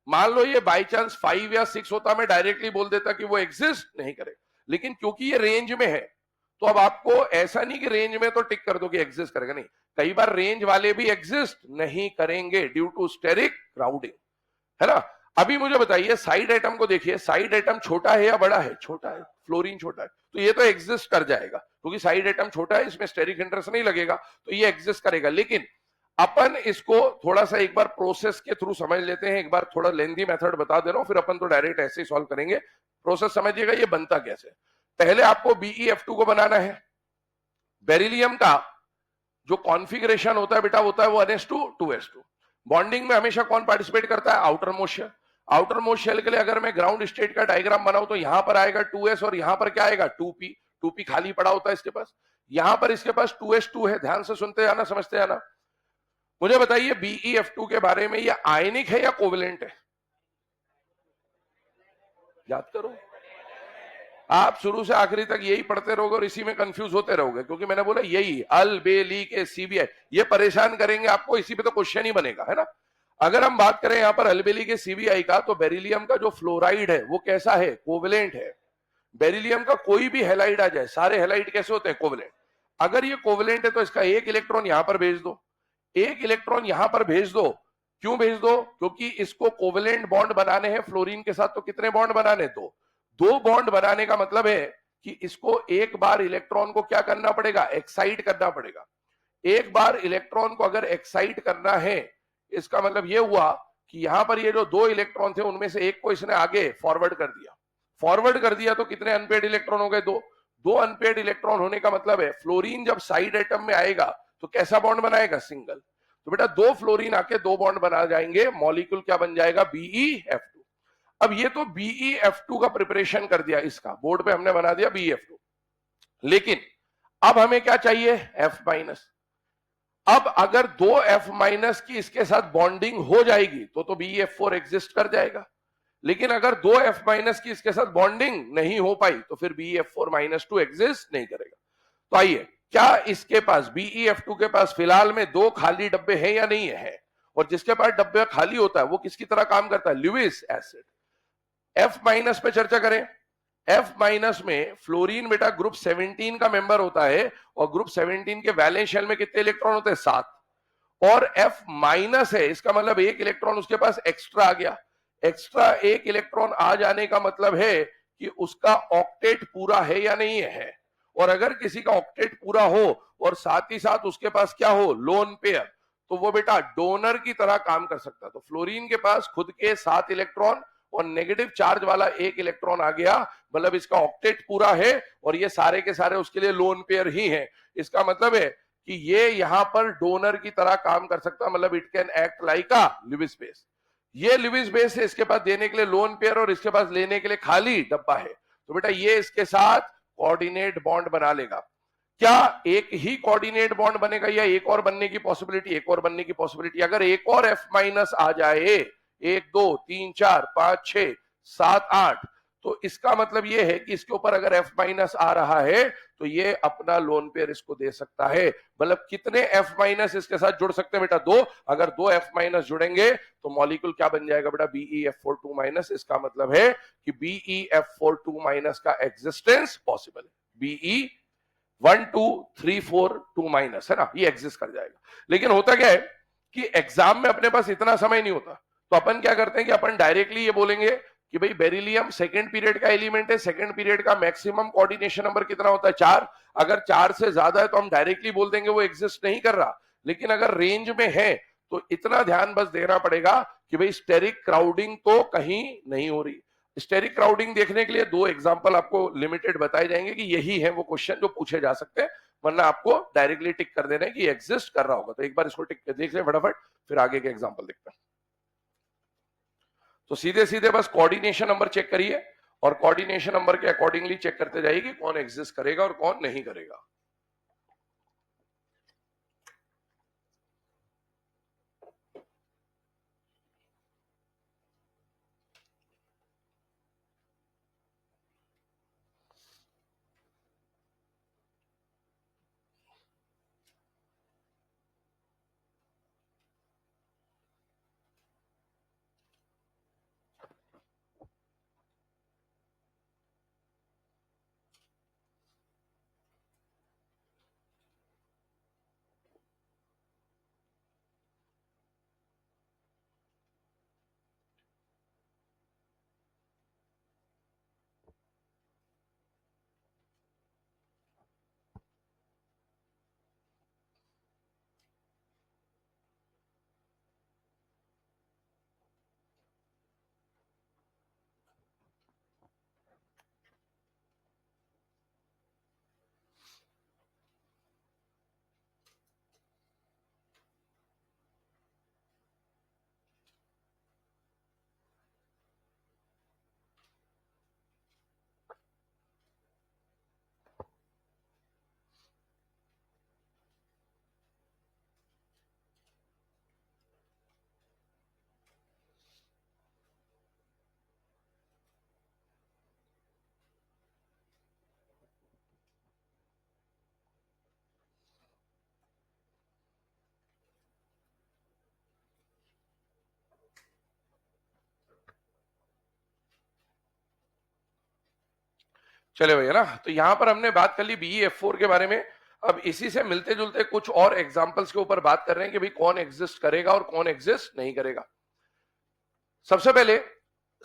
मान लो ये बाई चांस 5 या 6 होता, मैं डायरेक्टली बोल देता कि वो एग्जिस्ट नहीं करेगा, लेकिन क्योंकि ये रेंज में है तो अब आपको ऐसा नहीं कि रेंज में तो टिक कर दो कि एग्जिस्ट करेगा, नहीं, कई बार रेंज वाले भी एग्जिस्ट नहीं करेंगे ड्यू टू स्टेरिक क्राउडिंग, है ना। अभी मुझे बताइए साइड आइटम को देखिए, साइड आइटम छोटा है या बड़ा है? छोटा है, फ्लोरीन छोटा है, तो ये तो एग्जिस्ट कर जाएगा क्योंकि साइड आइटम छोटा है, इसमें स्टेरिक इंटरेस्ट नहीं लगेगा तो ये एग्जिस्ट करेगा। लेकिन अपन इसको थोड़ा सा एक बार प्रोसेस के थ्रू समझ लेते हैं, एक बार थोड़ा लेंथी मेथड बता दे रहा हूं, फिर अपन तो डायरेक्ट ऐसे ही सॉल्व करेंगे। प्रोसेस समझिएगा ये बनता कैसे। पहले आपको BeF2 को बनाना है। बेरिलियम का जो कॉन्फ़िगरेशन होता है बेटा होता है वो 1s2 2s2। बॉन्डिंग में हमेशा कौन पार्टिसिपेट करता है? Outermost shell. Outermost shell के लिए अगर मैं ग्राउंड स्टेट का डायग्राम बनाऊं तो यहां पर आएगा 2s और यहां पर क्या आएगा? 2p। 2p खाली पड़ा होता है इसके पास, यहां पर इसके पास 2s2 है। ध्यान से सुनते जाना, समझते जाना। मुझे बताइए BeF2 के बारे में, ये आयनिक है या कोवेलेंट है? याद करो, आप शुरू से आखिरी तक यही पढ़ते रहोगे और इसी में कंफ्यूज होते रहोगे, क्योंकि मैंने बोला यही अल बे ली के CBI ये परेशान करेंगे आपको, इसी पे तो क्वेश्चन ही बनेगा, है ना। अगर हम बात करें यहां पर अलबेली के CBI का, तो बेरिलियम का जो फ्लोराइड है वो कैसा है? कोवेलेंट है। बेरिलियम का कोई भी हैलाइड आ जाए, सारे हैलाइड कैसे होते हैं? कोवेलेंट। अगर ये कोवेलेंट है तो इसका एक इलेक्ट्रॉन यहां पर भेज दो, एक इलेक्ट्रॉन यहां पर भेज दो। क्यों भेज दो? क्योंकि इसको कोवेलेंट बॉन्ड बनाने हैं फ्लोरीन के साथ, तो कितने बॉन्ड बनाने? दो। दो बॉन्ड बनाने का मतलब है कि इसको एक बार इलेक्ट्रॉन को क्या करना पड़ेगा? एक्साइट करना पड़ेगा। एक बार इलेक्ट्रॉन को अगर एक्साइट करना है, इसका मतलब यह हुआ कि यहां पर ये जो दो इलेक्ट्रॉन थे उनमें से एक को इसने आगे फॉरवर्ड कर दिया। फॉरवर्ड कर दिया तो कितने अनपेड इलेक्ट्रॉन हो गए? दो। दो अनपेड इलेक्ट्रॉन होने का मतलब है फ्लोरीन जब साइड एटम में आएगा तो कैसा बॉन्ड बनाएगा? सिंगल। तो बेटा दो फ्लोरीन आके दो बॉन्ड बना जाएंगे, मॉलिक्यूल क्या बन जाएगा? BeF2। अब ये तो BeF2 का प्रिपरेशन कर दिया, इसका बोर्ड पे हमने बना दिया BeF2, लेकिन अब हमें क्या चाहिए? F minus. अब अगर दो F माइनस की इसके साथ बॉन्डिंग हो जाएगी तो BeF4 एग्जिस्ट कर जाएगा, लेकिन अगर दो F माइनस की इसके साथ बॉन्डिंग नहीं हो पाई तो फिर BeF4-2 एग्जिस्ट नहीं करेगा। तो आइए, क्या इसके पास BeF2 के पास फिलहाल में दो खाली डब्बे हैं या नहीं है? और जिसके पास डब्बे खाली होता है वो किसकी तरह काम करता है? Lewis acid. F माइनस पे चर्चा करें। F माइनस में फ्लोरीन बेटा ग्रुप 17 का मेंबर होता है और ग्रुप 17 के वैलेंस शेल में कितने इलेक्ट्रॉन होते हैं? 7। और F माइनस है, इसका मतलब एक इलेक्ट्रॉन उसके पास एक्स्ट्रा आ गया। एक्स्ट्रा एक इलेक्ट्रॉन आ जाने का मतलब है कि उसका ऑक्टेट पूरा है या नहीं है। और अगर किसी का ऑक्टेट पूरा हो और साथ ही साथ उसके पास क्या हो? लोन पेयर, तो वो बेटा डोनर की तरह काम कर सकता है। तो फ्लोरीन के पास खुद के 7 इलेक्ट्रॉन और नेगेटिव चार्ज वाला 1 इलेक्ट्रॉन आ गया, मतलब इसका ऑक्टेट पूरा है और ये सारे के सारे उसके लिए लोन पेयर ही हैं। इसका मतलब है कि ये यहां पर डोनर की तरह काम कर सकता है, मतलब it can act like a Lewis base. ये लिविस बेस है, इसके पास देने के लिए लोन पेयर और इसके पास लेने के लिए खाली डब्बा है। तो बेटा ये इसके साथ कोऑर्डिनेट बॉन्ड बना लेगा। क्या एक ही कोऑर्डिनेट बॉन्ड बनेगा या एक और बनने की पॉसिबिलिटी? एक और बनने की पॉसिबिलिटी। अगर एक और F माइनस आ जाए, 1 2 3 4 5 6 7 8, तो इसका मतलब ये है कि इसके ऊपर अगर F माइनस आ रहा है तो ये अपना लोन पेयर इसको दे सकता है। मतलब कितने F माइनस इसके साथ जुड़ सकते हैं बेटा? 2। अगर 2 F माइनस जुड़ेंगे तो मॉलिक्यूल क्या बन जाएगा बेटा? BeF42 minus. इसका मतलब है कि BeF42 माइनस का एग्जिस्टेंस पॉसिबल है। BE12342 माइनस है ना, ये एग्जिस्ट कर जाएगा। लेकिन होता क्या है कि एग्जाम में अपने पास इतना समय नहीं होता, तो अपन क्या करते हैं कि अपन डायरेक्टली ये बोलेंगे कि भाई बेरिलियम सेकंड पीरियड का एलिमेंट है, सेकंड पीरियड का मैक्सिमम कोऑर्डिनेशन नंबर कितना होता है? 4। अगर 4 से ज्यादा है तो हम डायरेक्टली बोल देंगे वो एग्जिस्ट नहीं कर रहा। लेकिन अगर रेंज में है तो इतना ध्यान बस देना पड़ेगा कि भाई स्टेरिक क्राउडिंग तो कहीं नहीं हो रही। स्टेरिक क्राउडिंग देखने के लिए 2 एग्जांपल आपको लिमिटेड बताए जाएंगे कि यही है वो क्वेश्चन जो पूछे जा सकते हैं, वरना आपको डायरेक्टली टिक कर देना है कि एग्जिस्ट कर रहा होगा। तो एक बार इसको टिक देख लें फटाफट, फिर आगे के एग्जांपल देखते हैं। तो सीधे सीधे बस कोऑर्डिनेशन नंबर चेक करिए और कोऑर्डिनेशन नंबर के अकॉर्डिंगली चेक करते जाइए कि कौन एग्जिस्ट करेगा और कौन नहीं करेगा। चले भैया ना, तो यहां पर हमने बात कर ली BeF4 के बारे में। अब इसी से मिलते जुलते कुछ और एग्जांपल्स के ऊपर बात कर रहे हैं कि भाई कौन एग्जिस्ट करेगा और कौन एग्जिस्ट नहीं करेगा। सबसे पहले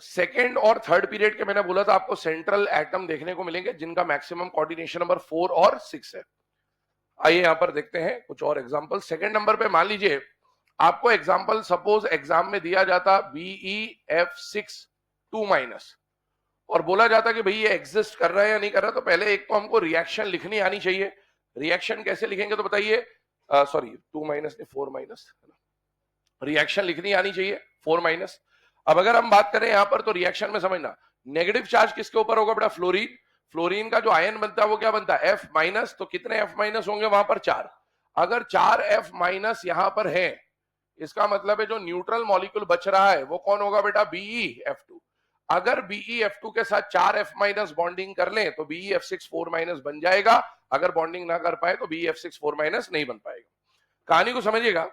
सेकेंड और थर्ड पीरियड के मैंने बोला था आपको सेंट्रल एटम देखने को मिलेंगे जिनका मैक्सिमम कोऑर्डिनेशन नंबर 4 और 6 है। आइए यहां पर देखते हैं कुछ और एग्जांपल। सेकेंड नंबर पे मान लीजिए आपको एग्जांपल सपोज एग्जाम में दिया जाता BeF6 माइनस और बोला जाता कि भाई ये एग्जिस्ट कर रहा है या नहीं कर रहा। तो पहले एक तो हमको रिएक्शन लिखनी आनी चाहिए। रिएक्शन कैसे लिखेंगे तो बताइए, सॉरी 2 माइनस नहीं 4 माइनस, रिएक्शन लिखनी आनी चाहिए 4 माइनस। अब अगर हम बात करें यहां पर तो रिएक्शन में समझना नेगेटिव चार्ज किसके ऊपर होगा बेटा? फ्लोरीन। फ्लोरीन का जो आयन बनता है वो क्या बनता है? F minus. तो कितने F माइनस होंगे वहां पर? 4। अगर 4 F माइनस यहां पर है, इसका मतलब है जो न्यूट्रल मॉलिक्यूल बच रहा है वो कौन होगा बेटा? BeF2। अगर BeF2 के साथ 4 F माइनस बॉन्डिंग कर लें तो BeF6 4 माइनस बन जाएगा। अगर बॉन्डिंग ना कर पाए तो BeF6 4 माइनस नहीं बन पाएगा। कहानी को समझिएगा।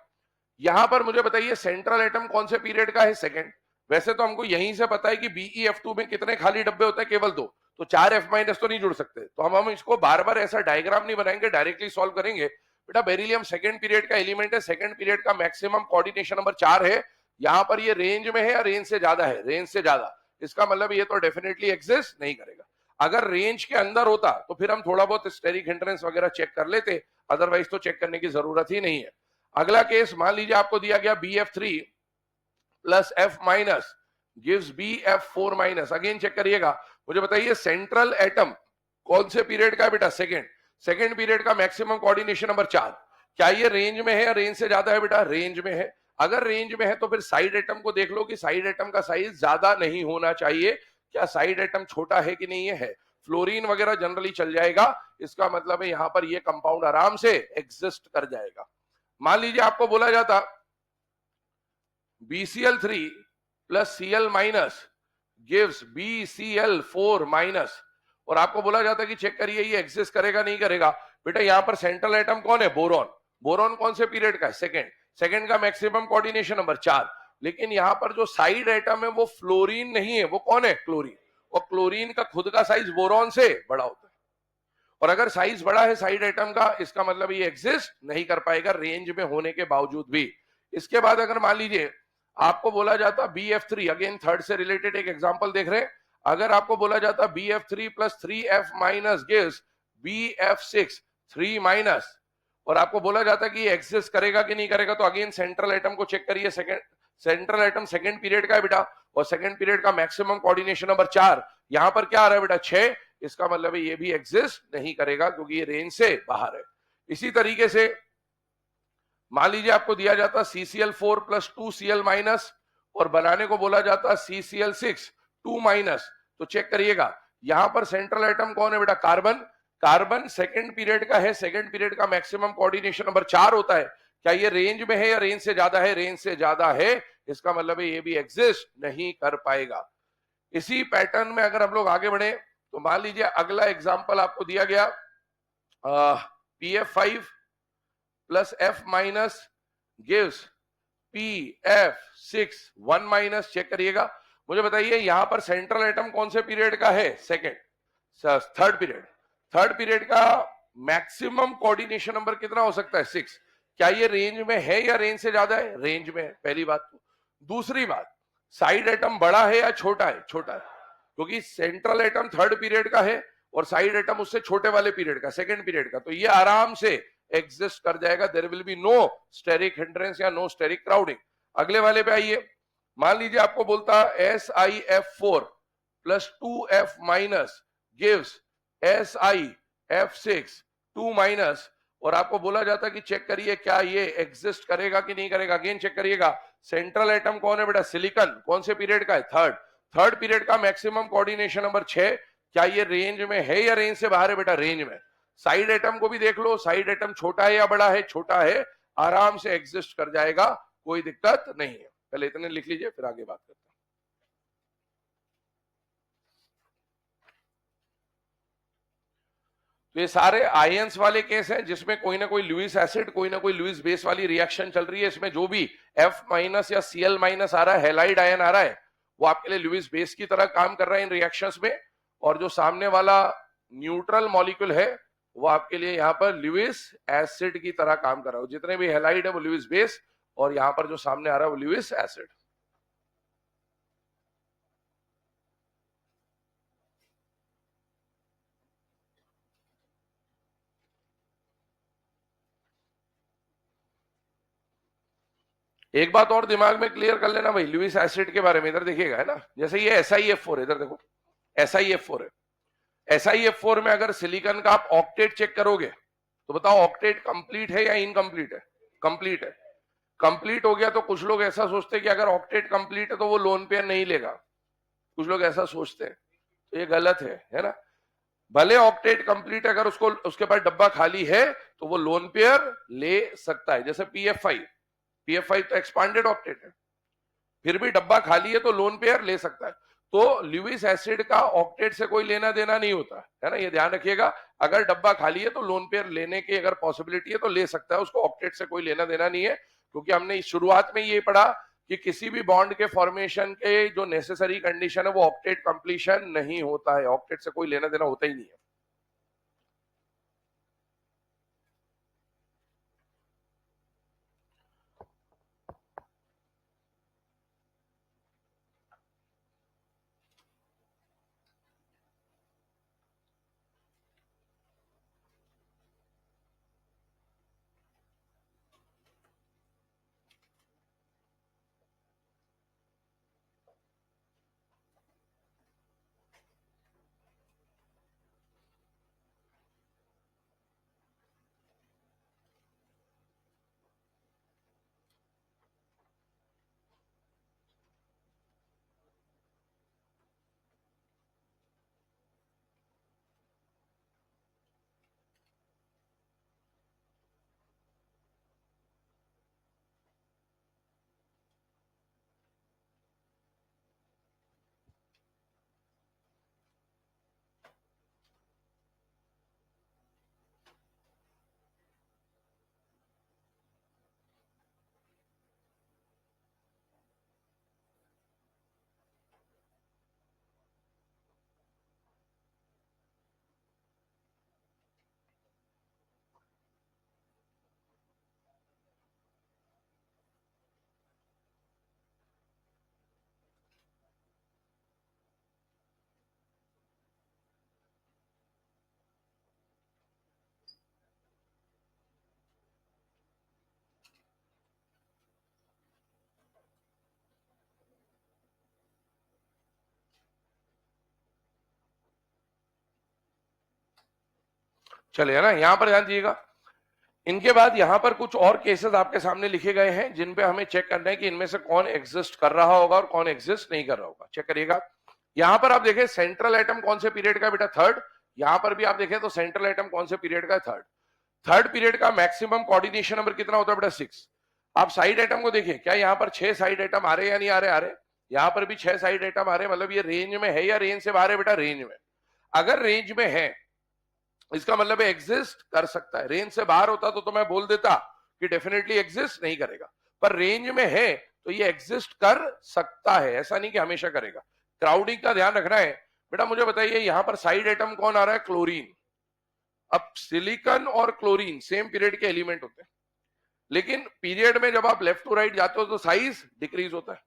यहां पर मुझे बताइए सेंट्रल एटम कौन से पीरियड का है? सेकंड। वैसे तो हमको यहीं से पता है कि BeF2 में कितने खाली डब्बे होते हैं? केवल 2। तो 4 F माइनस तो नहीं जुड़ सकते। तो हम इसको बार बार ऐसा डायग्राम नहीं बनाएंगे, डायरेक्टली सॉल्व करेंगे। बेटा बेरिलियम सेकंड पीरियड का एलिमेंट है, सेकंड पीरियड का मैक्सिमम कोऑर्डिनेशन नंबर 4 है। यहां पर ये रेंज में है या रेंज से ज्यादा है? रेंज से ज्यादा। इसका मतलब ये तो डेफिनेटली एग्जिस्ट नहीं करेगा। अगर रेंज के अंदर होता तो फिर हम थोड़ा बहुत स्टेरिक हिंड्रेंस वगैरह चेक कर लेते, अदरवाइज तो चेक करने की जरूरत ही नहीं है। अगला केस मान लीजिए आपको दिया गया BF3 plus F minus gives BF4 minus. Again check करिएगा, मुझे बताइए सेंट्रल एटम कौन से पीरियड का है बेटा? सेकेंड पीरियड का मैक्सिमम कोऑर्डिनेशन नंबर 4। क्या ये रेंज में है या रेंज से ज्यादा है बेटा? रेंज में है। अगर रेंज में है तो फिर साइड एटम को देख लो कि साइड एटम का साइज ज्यादा नहीं होना चाहिए। क्या साइड एटम छोटा है कि नहीं है? फ्लोरीन वगैरह जनरली चल जाएगा। इसका मतलब है यहां पर ये कंपाउंड आराम से एग्जिस्ट कर जाएगा। मान लीजिए आपको बोला जाता BCl3 plus Cl minus gives BCl4 minus, और आपको बोला जाता है कि चेक करिए ये एग्जिस्ट करेगा नहीं करेगा। बेटा यहां पर सेंट्रल एटम कौन है? बोरॉन। बोरॉन कौन से पीरियड का है? सेकेंड का मैक्सिमम कोऑर्डिनेशन नंबर 4। लेकिन यहां पर जो साइड एटम है वो फ्लोरीन नहीं है, वो कौन है? क्लोरीन। और क्लोरीन का खुद का साइज बोरॉन से बड़ा होता है, और अगर साइज बड़ा है साइड एटम का, इसका मतलब ये एग्जिस्ट नहीं कर पाएगा रेंज में होने के बावजूद भी। इसके बाद अगर मान लीजिए आपको बोला जाता BF3, अगेन थर्ड से रिलेटेड एक एग्जांपल देख रहे हैं। अगर आपको बोला जाता BF3 plus 3F minus gives BF6 3 minus, और आपको बोला जाता कि ये एग्जिस्ट करेगा कि नहीं करेगा, तो अगेन सेंट्रल एटम को चेक करिए। सेंट्रल एटम सेकेंड पीरियड का है बेटा, और सेकेंड पीरियड का मैक्सिमम कोऑर्डिनेशन नंबर 4। यहां पर क्या आ रहा है बेटा? 6। इसका मतलब है ये भी एग्जिस्ट नहीं करेगा क्योंकि ये रेंज से बाहर है। इसी तरीके से मान लीजिए आपको दिया जाता CCl4 प्लस 2Cl माइनस, और बनाने को बोला जाता CCl6 2 माइनस, तो चेक करिएगा यहां पर सेंट्रल एटम कौन है बेटा? कार्बन। कार्बन सेकेंड पीरियड का है, सेकेंड पीरियड का मैक्सिमम कोऑर्डिनेशन नंबर 4 होता है। क्या ये रेंज में है या रेंज से ज्यादा है? रेंज से ज्यादा है। इसका मतलब है ये भी एग्जिस्ट नहीं कर पाएगा। इसी पैटर्न में अगर हम लोग आगे बढ़े तो मान लीजिए अगला एग्जांपल आपको दिया गया PF5 plus F minus gives PF6 1 minus. Check करिएगा, मुझे बताइए यहां पर सेंट्रल एटम कौन से पीरियड का है? Third period. थर्ड पीरियड का मैक्सिमम कोऑर्डिनेशन नंबर कितना हो सकता है? 6। क्या ये रेंज में है या रेंज से ज्यादा है? रेंज में है, पहली बात तो। दूसरी बात, साइड एटम बड़ा है या छोटा है? छोटा है, क्योंकि सेंट्रल एटम थर्ड पीरियड का है और साइड एटम उससे छोटे वाले पीरियड का, सेकेंड पीरियड का, तो ये आराम से एग्जिस्ट कर जाएगा। There will be no steric hindrance या नो स्टेरिक क्राउडिंग। अगले वाले पे आइए, मान लीजिए आपको बोलता SiF4 plus 2F minus gives SiF6 2 minus, और आपको बोला जाता कि चेक करिए क्या ये एग्जिस्ट करेगा कि नहीं करेगा। अगेन चेक करिएगा, सेंट्रल एटम कौन है बेटा? सिलिकॉन। कौन से पीरियड का है? थर्ड पीरियड का मैक्सिमम कोऑर्डिनेशन नंबर 6। क्या ये रेंज में है या रेंज से बाहर है बेटा? रेंज में। साइड एटम को भी देख लो, साइड एटम छोटा है या बड़ा है? छोटा है, आराम से एग्जिस्ट कर जाएगा, कोई दिक्कत नहीं है। पहले इतने लिख लीजिए फिर आगे बात करते हैं। तो ये सारे आयंस वाले केस हैं जिसमें कोई ना कोई लुईस एसिड, कोई ना कोई लुईस बेस वाली रिएक्शन चल रही है। इसमें जो भी F माइनस या Cl माइनस आ रहा है, हेलाइड आयन आ रहा है, वो आपके लिए लुईस बेस की तरह काम कर रहा है इन रिएक्शंस में। और जो सामने वाला न्यूट्रल मॉलिक्यूल है वो आपके लिए यहाँ पर लुईस एसिड की तरह काम कर रहा है। जितने भी हेलाइड है वो लुईस बेस, और यहाँ पर जो सामने आ रहा है वो लुईस एसिड। एक बात और दिमाग में क्लियर कर लेना भाई लुईस एसिड के बारे में, इधर देखिएगा, है ना, जैसे ये SiF4 इधर देखो, SiF4 है। SiF4 में अगर सिलिकॉन का आप ऑक्टेट चेक करोगे तो बताओ ऑक्टेट कंप्लीट है या इनकम्प्लीट है? कंप्लीट है। कंप्लीट हो गया तो कुछ लोग ऐसा सोचते हैं कि अगर ऑक्टेट कंप्लीट है तो वो लोन पेयर नहीं लेगा। कुछ लोग ऐसा सोचते हैं, तो ये गलत है ना। भले ऑक्टेट कंप्लीट, अगर उसको उसके पास डब्बा खाली है तो वो लोन पेयर ले सकता है। जैसे PF5 तो एक्सपांडेड ऑक्टेट है, फिर भी डब्बा खाली है तो लोन पेयर ले सकता है। तो लुईस एसिड का ऑक्टेट से कोई लेना देना नहीं होता है ना, ये ध्यान रखिएगा। अगर डब्बा खाली है तो लोन पेयर लेने की अगर पॉसिबिलिटी है तो ले सकता है, उसको ऑक्टेट से कोई लेना देना नहीं है। क्योंकि हमने शुरुआत में ये पढ़ा कि किसी भी बॉन्ड के फॉर्मेशन के जो नेसेसरी कंडीशन है वो ऑक्टेट कंप्लीशन नहीं होता है, ऑक्टेट से कोई लेना देना होता ही नहीं है। चलिए ना, यहां पर ध्यान दीजिएगा। इनके बाद यहां पर कुछ और केसेस आपके सामने लिखे गए हैं जिन पे हमें चेक करना है कि इनमें से कौन एग्जिस्ट कर रहा होगा और कौन एग्जिस्ट नहीं कर रहा होगा। चेक करिएगा। यहां पर आप देखें सेंट्रल एटम कौन से पीरियड का बेटा, थर्ड। यहां पर भी आप देखें तो सेंट्रल एटम कौन से पीरियड का, थर्ड। थर्ड पीरियड का मैक्सिमम कोऑर्डिनेशन नंबर कितना होता है बेटा, 6। आप साइड एटम को देखिए, क्या यहां पर 6 साइड एटम आ रहे या नहीं आ रहे, आ रहे। यहां पर भी 6 साइड एटम आ रहे, मतलब ये रेंज में है या रेंज से बाहर है बेटा, रेंज में। अगर रेंज में है इसका मतलब एग्जिस्ट कर सकता है। रेंज से बाहर होता तो मैं बोल देता कि डेफिनेटली एग्जिस्ट नहीं करेगा, पर रेंज में है तो ये एग्जिस्ट कर सकता है, ऐसा नहीं कि हमेशा करेगा। क्राउडिंग का ध्यान रखना है बेटा। मुझे बताइए यहां पर साइड एटम कौन आ रहा है, क्लोरीन। अब सिलिकॉन और क्लोरीन सेम पीरियड के एलिमेंट होते हैं, लेकिन पीरियड में जब आप लेफ्ट टू राइट जाते हो तो साइज डिक्रीज होता है।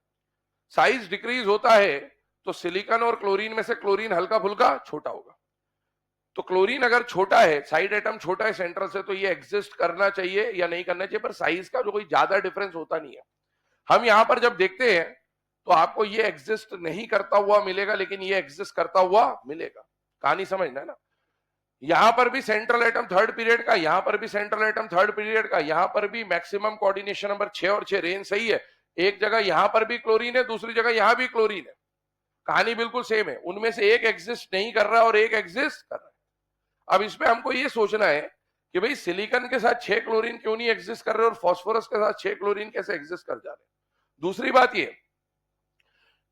साइज डिक्रीज होता है तो सिलिकॉन और क्लोरीन में से क्लोरीन हल्का फुल्का छोटा होगा। तो क्लोरीन अगर छोटा है, साइड एटम छोटा है सेंट्रल से, तो ये एग्जिस्ट करना चाहिए या नहीं करना चाहिए, पर साइज का जो कोई ज्यादा डिफरेंस होता नहीं है। हम यहां पर जब देखते हैं तो आपको ये एग्जिस्ट नहीं करता हुआ मिलेगा, लेकिन ये एग्जिस्ट करता हुआ मिलेगा। कहानी समझना है ना। यहां पर भी सेंट्रल एटम थर्ड पीरियड का, यहां पर भी सेंट्रल एटम थर्ड पीरियड का, यहां पर भी मैक्सिमम कोऑर्डिनेशन नंबर 6 और 6, रेंज सही है। एक जगह यहां पर भी क्लोरीन है, दूसरी जगह यहां भी क्लोरीन है, कहानी बिल्कुल सेम है। उनमें से एक एग्जिस्ट नहीं कर रहा और एक एग्जिस्ट कर रहा है। अब इसमें हमको ये सोचना है कि भाई सिलिकॉन के साथ 6 क्लोरीन क्यों नहीं एग्जिस्ट कर रहे और फास्फोरस के साथ 6 क्लोरीन कैसे एग्जिस्ट कर जा रहे। दूसरी बात ये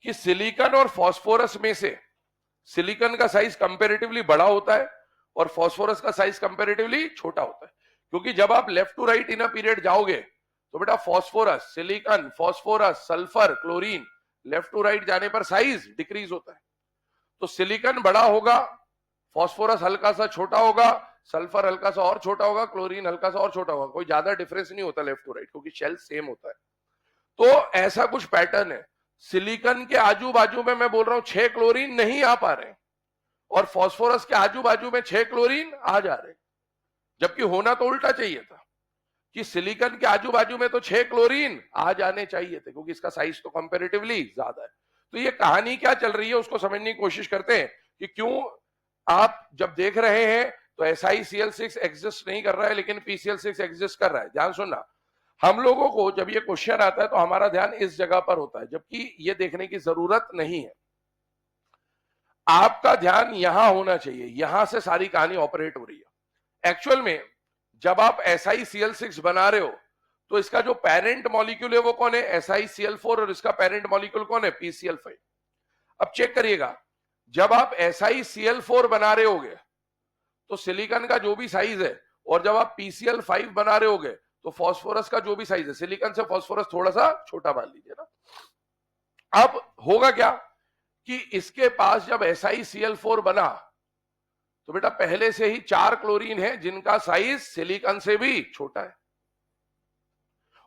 कि सिलिकॉन और फास्फोरस में से सिलिकॉन का साइज कंपैरेटिवली बड़ा होता है और फास्फोरस का साइज कंपैरेटिवली छोटा होता है, क्योंकि जब आप left to right in a period जाओगे तो बेटा phosphorus, silicon, phosphorus, sulphur, chlorine, left to right जाने पर साइज डिक्रीज होता है। तो सिलिकॉन बड़ा होगा, फास्फोरस हल्का सा छोटा होगा, सल्फर हल्का सा और छोटा होगा, क्लोरीन हल्का सा और छोटा होगा। कोई ज्यादा डिफरेंस नहीं होता लेफ्ट टू राइट, क्योंकि शेल सेम होता है। तो ऐसा कुछ पैटर्न है। सिलिकॉन के आजू बाजू में मैं बोल रहा हूं 6 क्लोरीन नहीं आ पा रहे, और फास्फोरस के आजू बाजू में 6 क्लोरीन आ जा रहे, जबकि होना तो उल्टा चाहिए था कि सिलिकॉन के आजू बाजू में तो 6 क्लोरीन आ जाने चाहिए थे, क्योंकि इसका साइज तो कंपैरेटिवली ज्यादा है। तो ये कहानी क्या चल रही है उसको समझने की कोशिश करते हैं कि क्यों आप जब देख रहे हैं तो SiCl6 एग्जिस्ट नहीं कर रहा है लेकिन PCl6 एग्जिस्ट कर रहा है। ध्यान सुनना, हम लोगों को जब ये क्वेश्चन आता है तो हमारा ध्यान इस जगह पर होता है, जबकि ये देखने की जरूरत नहीं है। आपका ध्यान यहां होना चाहिए, यहां से सारी कहानी ऑपरेट हो रही है। एक्चुअल में जब आप SiCl6 बना रहे हो तो इसका जो पेरेंट मॉलिक्यूल है वो कौन है, SiCl4, और इसका पेरेंट मॉलिक्यूल कौन है, PCl5। अब चेक करिएगा, जब आप SiCl4 बना रहे होगे तो सिलिकॉन का जो भी साइज है, और जब आप PCl5 बना रहे होगे तो फास्फोरस का जो भी साइज है, सिलिकॉन से फास्फोरस थोड़ा सा छोटा मान लीजिए ना। अब होगा क्या कि इसके पास जब SiCl4 बना तो बेटा पहले से ही 4 क्लोरीन है जिनका साइज सिलिकॉन से भी छोटा है,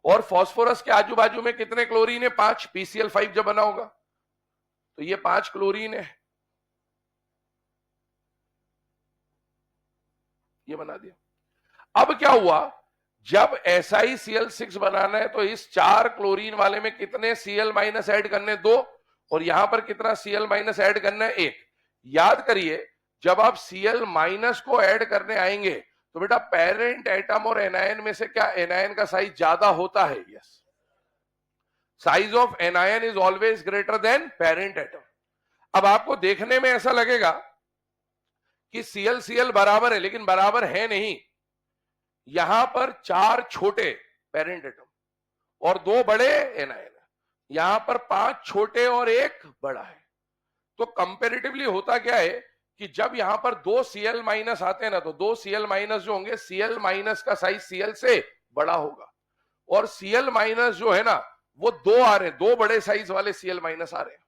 और फास्फोरस के आजू बाजू में कितने क्लोरीन है, 5। PCl5 जब बना होगा तो ये 5 क्लोरीन है, ये बना दिया। अब क्या हुआ, जब SiCl6 बनाना है तो इस 4 क्लोरीन वाले में कितने Cl- ऐड करने, 2, और यहां पर कितना Cl- ऐड करना है, 1। याद करिए, जब आप Cl- को ऐड करने आएंगे तो बेटा पेरेंट एटम और एनायन में से क्या एनायन का साइज ज्यादा होता है, yes. Size of anion is always greater than parent atom. अब आपको देखने में ऐसा लगेगा कि Cl बराबर है, लेकिन बराबर है नहीं। यहां पर 4 छोटे पेरेंट एटम और 2 बड़े एनायन है, यहां पर 5 छोटे और 1 बड़ा है। तो कंपैरेटिवली होता क्या है कि जब यहां पर 2 Cl- आते हैं ना, तो 2 Cl- जो होंगे, Cl- का साइज Cl से बड़ा होगा, और Cl- जो है ना वो 2 आ रहे हैं, 2 बड़े साइज वाले Cl- आ रहे हैं,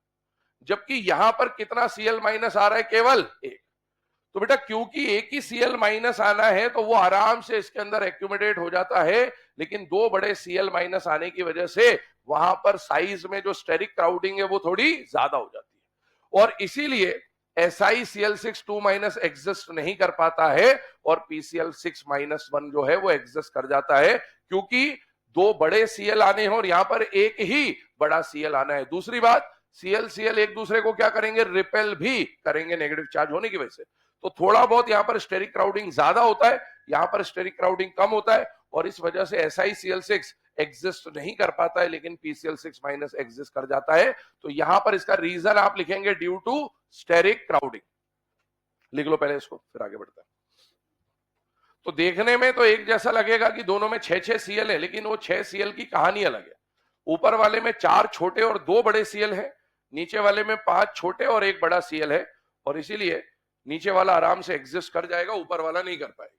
जबकि यहां पर कितना Cl- आ रहा है, केवल 1। तो बेटा क्योंकि एक ही Cl- आना है तो वो आराम से इसके अंदर एक्यूमुलेट हो जाता है, लेकिन 2 बड़े Cl- आने की वजह से वहां पर साइज में जो स्टेरिक क्राउडिंग है वो थोड़ी ज्यादा हो जाती है, और इसीलिए SiCl6 2- एग्जिस्ट नहीं कर पाता है और PCl6-1 जो है वो एग्जिस्ट कर जाता है, क्योंकि 2 बड़े Cl आने हैं और यहां पर एक ही बड़ा Cl आना है। दूसरी बात, Cl एक दूसरे को क्या करेंगे, रिपेल भी करेंगे नेगेटिव चार्ज होने की वजह से। तो थोड़ा बहुत यहाँ पर स्टेरिक क्राउडिंग ज्यादा होता है, यहाँ पर स्टेरिक क्राउडिंग कम होता है, और इस वजह से SiCl6 एग्जिस्ट नहीं कर पाता है, लेकिन PCl6 माइनस एग्जिस्ट कर जाता है। तो यहां पर इसका रीजन आप लिखेंगे ड्यू टू स्टेरिक क्राउडिंग। लिख लो पहले इसको, फिर आगे बढ़ते हैं। तो देखने में तो एक जैसा लगेगा कि दोनों में 6-6 Cl है, लेकिन वो 6 Cl की कहानी अलग है। ऊपर वाले में 4 छोटे और 2 बड़े Cl है, नीचे वाले में 5 छोटे और 1 बड़ा Cl है, और इसीलिए नीचे वाला आराम से एग्जिस्ट कर जाएगा, ऊपर वाला नहीं कर पाएगा।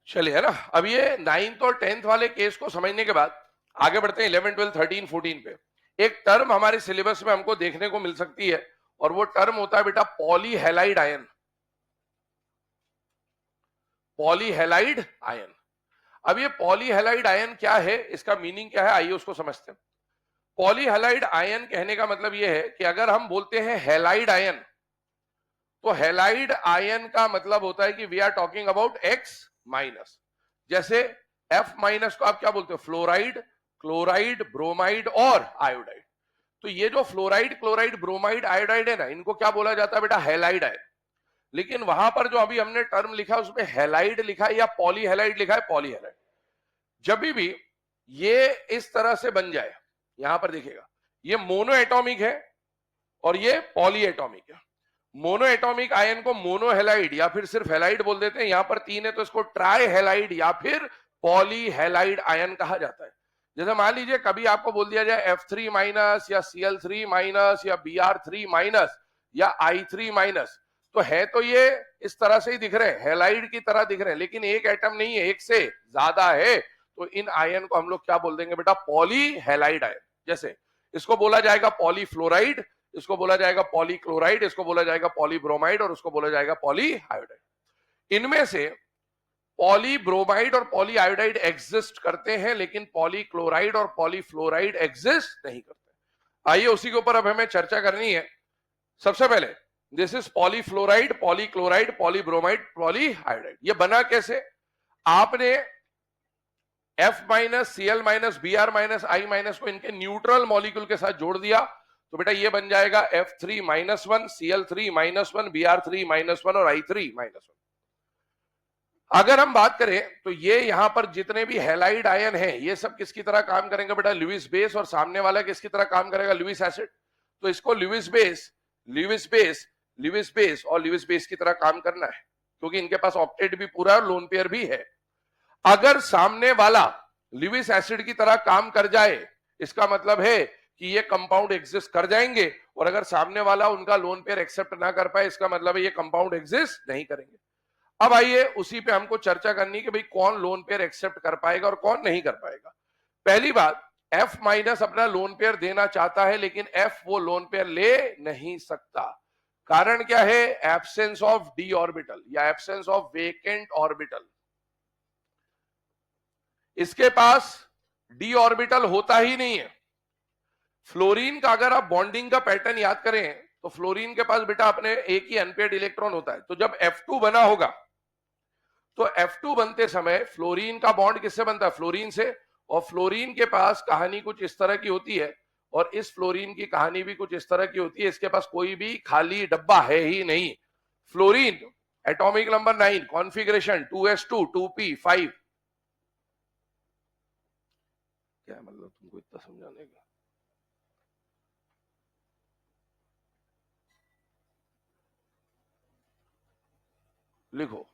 चलिए, है ना। अब ये 9th और 10th वाले केस को समझने के बाद आगे बढ़ते हैं 11, 12, 13, 14 पे। एक टर्म हमारे सिलेबस में हमको देखने को मिल सकती है, और वो टर्म होता है बेटा पॉलीहेलाइड आयन। पॉलीहेलाइड आयन। अब ये पॉलीहेलाइड आयन क्या है, इसका मीनिंग क्या है, आइए उसको समझते हैं। पॉलीहेलाइड आयन कहने का मतलब ये है कि अगर हम बोलते हैं हेलाइड आयन, तो हेलाइड आयन का मतलब होता है कि we are talking about X minus. जैसे F माइनस को आप क्या बोलते हो, फ्लोराइड, क्लोराइड, ब्रोमाइड और आयोडाइड। तो ये जो फ्लोराइड, क्लोराइड, ब्रोमाइड, आयोडाइड है ना, इनको क्या बोला जाता है बेटा, हेलाइड आयन। लेकिन वहां पर जो अभी हमने टर्म लिखा उसमें हेलाइड लिखा है या पॉलीहेलाइड लिखा है, पॉलीहेलाइड। जब भी ये इस तरह से बन जाए, यहां पर देखिएगा ये मोनो एटॉमिक है और ये पॉली एटॉमिक है। मोनो एटॉमिक आयन को मोनोहेलाइड या फिर सिर्फ हेलाइड बोल देते हैं। यहां पर 3 है तो इसको ट्राई हेलाइड या फिर पॉलीहेलाइड आयन कहा जाता है। जैसे मान लीजिए कभी आपको बोल दिया जाए F3 माइनस या Cl3 माइनस या Br3 माइनस या I3 माइनस, तो है तो ये इस तरह से ही दिख रहे हैं, हेलाइड की तरह दिख रहे हैं, लेकिन एक एटम नहीं है, एक से ज्यादा है। तो इन आयन को हम लोग क्या बोल देंगे बेटा, पॉलीहेलाइड आयन। जैसे इसको बोला जाएगा पॉलीफ्लोराइड, इसको बोला जाएगा पॉलीक्लोराइड, इसको बोला जाएगा पॉलीब्रोमाइड और उसको बोला जाएगा पॉलीआयोडाइड। इनमें से पॉलीब्रोमाइड और पॉलीआयोडाइड एग्जिस्ट करते हैं, लेकिन पॉलीक्लोराइड और पॉलीफ्लोराइड एग्जिस्ट नहीं करते। आइए उसी के ऊपर अब हमें चर्चा करनी है। सबसे पहले दिस इज पॉलीफ्लोराइड, पॉलीक्लोराइड, पॉलीब्रोमाइड, पॉलीआयोडाइड। ये बना कैसे? आपने F minus, Cl minus, Br minus, I minus को इनके न्यूट्रल मॉलिक्यूल के साथ जोड़ दिया, तो बेटा ये बन जाएगा F3 minus 1, Cl3 minus 1, Br3 minus 1 और I3 माइनस 1। अगर हम बात करें तो ये यहां पर जितने भी हेलाइड आयन हैं, ये सब किसकी तरह काम करेंगे बेटा, लुईस बेस, और सामने वाला किसकी तरह काम करेगा, लुईस एसिड। तो इसको Lewis base, Lewis base, Lewis base और लुईस बेस की तरह काम करना है, क्योंकि इनके पास ऑक्टेट भी पूरा है और लोन पेयर भी है। अगर सामने वाला लुईस एसिड की तरह काम कर जाए, इसका मतलब है कि ये कंपाउंड एग्जिस्ट कर जाएंगे, और अगर सामने वाला उनका लोन पेयर एक्सेप्ट ना कर पाए, इसका मतलब है ये कंपाउंड एग्जिस्ट नहीं करेंगे। अब आइए उसी पे हमको चर्चा करनी कि भाई कौन लोन पेयर एक्सेप्ट कर पाएगा और कौन नहीं कर पाएगा। पहली बात, F माइनस अपना लोन पेयर देना चाहता है, लेकिन F वो लोन पेयर ले नहीं सकता। कारण क्या है? एब्सेंस ऑफ डी ऑर्बिटल या एब्सेंस ऑफ वेकेंट ऑर्बिटल। इसके पास डी ऑर्बिटल होता ही नहीं है। फ्लोरीन का अगर आप बॉन्डिंग का पैटर्न याद करें, तो फ्लोरीन के पास बेटा अपने एक ही अनपेयर्ड इलेक्ट्रॉन होता है। तो जब F2 बना होगा, तो F2 बनते समय फ्लोरीन का बॉन्ड किससे बनता है, फ्लोरीन से। और फ्लोरीन के पास कहानी कुछ इस तरह की होती है, और इस फ्लोरीन की कहानी भी कुछ इस तरह की होती है। इसके पास कोई भी खाली डब्बा है ही नहीं। Fluorine atomic number 9, configuration 2s2 2p5। क्या मतलब तुमको इतना समझाने का? लिखो,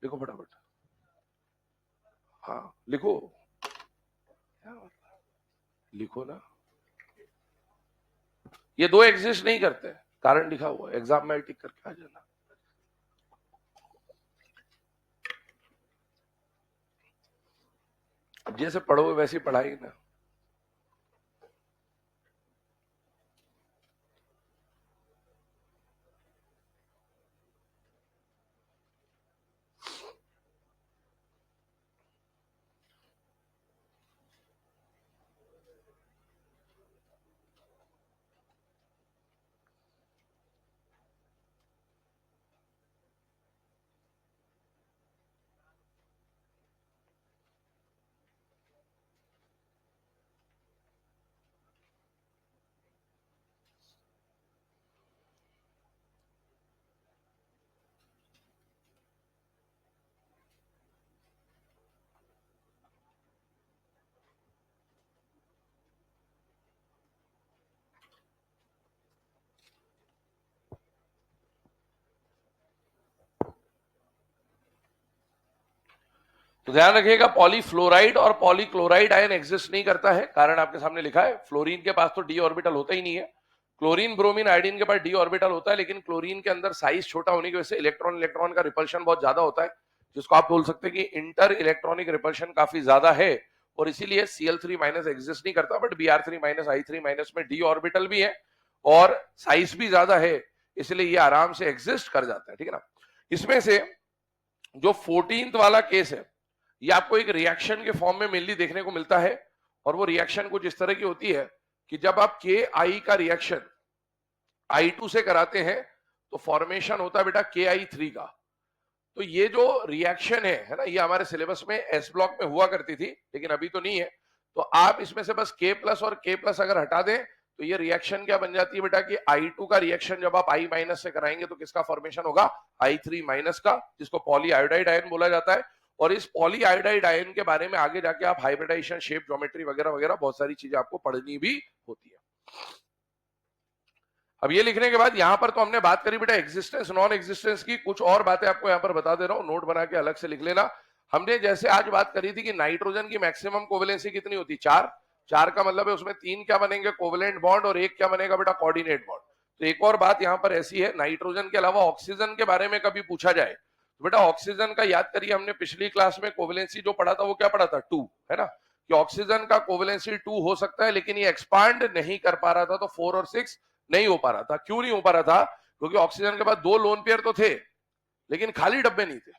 लिखो फटाफट। हाँ लिखो, लिखो ना। ये दो एग्जिस्ट नहीं करते, कारण लिखा हुआ एग्जाम में टिक करके आ जाना। जैसे पढ़ोगे वैसी पढ़ाई ना। तो ध्यान रखिएगा, पॉलीफ्लोराइड और पॉलीक्लोराइड आयन एग्जिस्ट नहीं करता है, कारण आपके सामने लिखा है। फ्लोरीन के पास तो डी ऑर्बिटल होता ही नहीं है, क्लोरीन ब्रोमीन आयोडीन के पास डी ऑर्बिटल होता है, लेकिन क्लोरीन के अंदर साइज छोटा होने की वजह से इलेक्ट्रॉन इलेक्ट्रॉन का रिपल्शन बहुत ज्यादा होता है, जिसको आप बोल सकते हैं कि इंटर इलेक्ट्रॉनिक रिपल्शन काफी ज्यादा है, और इसीलिए Cl3 माइनस एग्जिस्ट नहीं करता। But Br3 minus I3 minus में डी ऑर्बिटल भी है और साइज भी ज्यादा है, इसलिए ये आराम से एग्जिस्ट कर जाता है, ठीक है ना। इसमें से जो 14th वाला केस है, ये आपको एक रिएक्शन के फॉर्म में मेनली देखने को मिलता है, और वो रिएक्शन कुछ इस तरह की होती है कि जब आप Ki का रिएक्शन I2 से कराते हैं तो फॉर्मेशन होता है बेटा Ki3 का। तो ये जो रिएक्शन है ना, ये हमारे सिलेबस में एस ब्लॉक में हुआ करती थी, लेकिन अभी तो नहीं है। तो आप इसमें से बस K प्लस और K प्लस अगर हटा दें तो ये रिएक्शन क्या बन जाती है बेटा कि I2 का रिएक्शन जब आप I माइनस से कराएंगे तो किसका फॉर्मेशन होगा, I3 माइनस का, जिसको पॉली आयोडाइड आयन बोला जाता है। और इस पॉली आयोडाइड आयन के बारे में आगे जाके आप हाइब्रिडाइजेशन, शेप ज्योमेट्री वगैरह वगैरह बहुत सारी चीजें आपको पढ़नी भी होती है। अब ये लिखने के बाद यहां पर तो हमने बात करी बेटा एग्जिस्टेंस नॉन एग्जिस्टेंस की, कुछ और बातें आपको यहां पर बता दे रहा हूं, नोट बना के अलग से लिख लेना। हमने जैसे आज बात करी थी कि नाइट्रोजन की मैक्सिमम कोवेलेंसी कितनी होती है, 4। 4 का मतलब है उसमें 3 क्या बनेंगे, कोवेलेंट बॉन्ड, और 1 क्या बनेगा बेटा, कोऑर्डिनेट बॉन्ड। तो एक और बात यहां पर ऐसी है, नाइट्रोजन के अलावा ऑक्सीजन के बारे में कभी पूछा जाए तो बेटा ऑक्सीजन का याद करिए, हमने पिछली क्लास में कोवेलेंसी जो पढ़ा था वो क्या पढ़ा था, 2, है ना, कि ऑक्सीजन का कोवेलेंसी 2 हो सकता है, लेकिन ये एक्सपांड नहीं कर पा रहा था, तो 4 और 6 नहीं हो पा रहा था। क्यों नहीं हो पा रहा था, क्योंकि ऑक्सीजन के बाद 2 लोन पेयर तो थे लेकिन खाली डब्बे नहीं थे।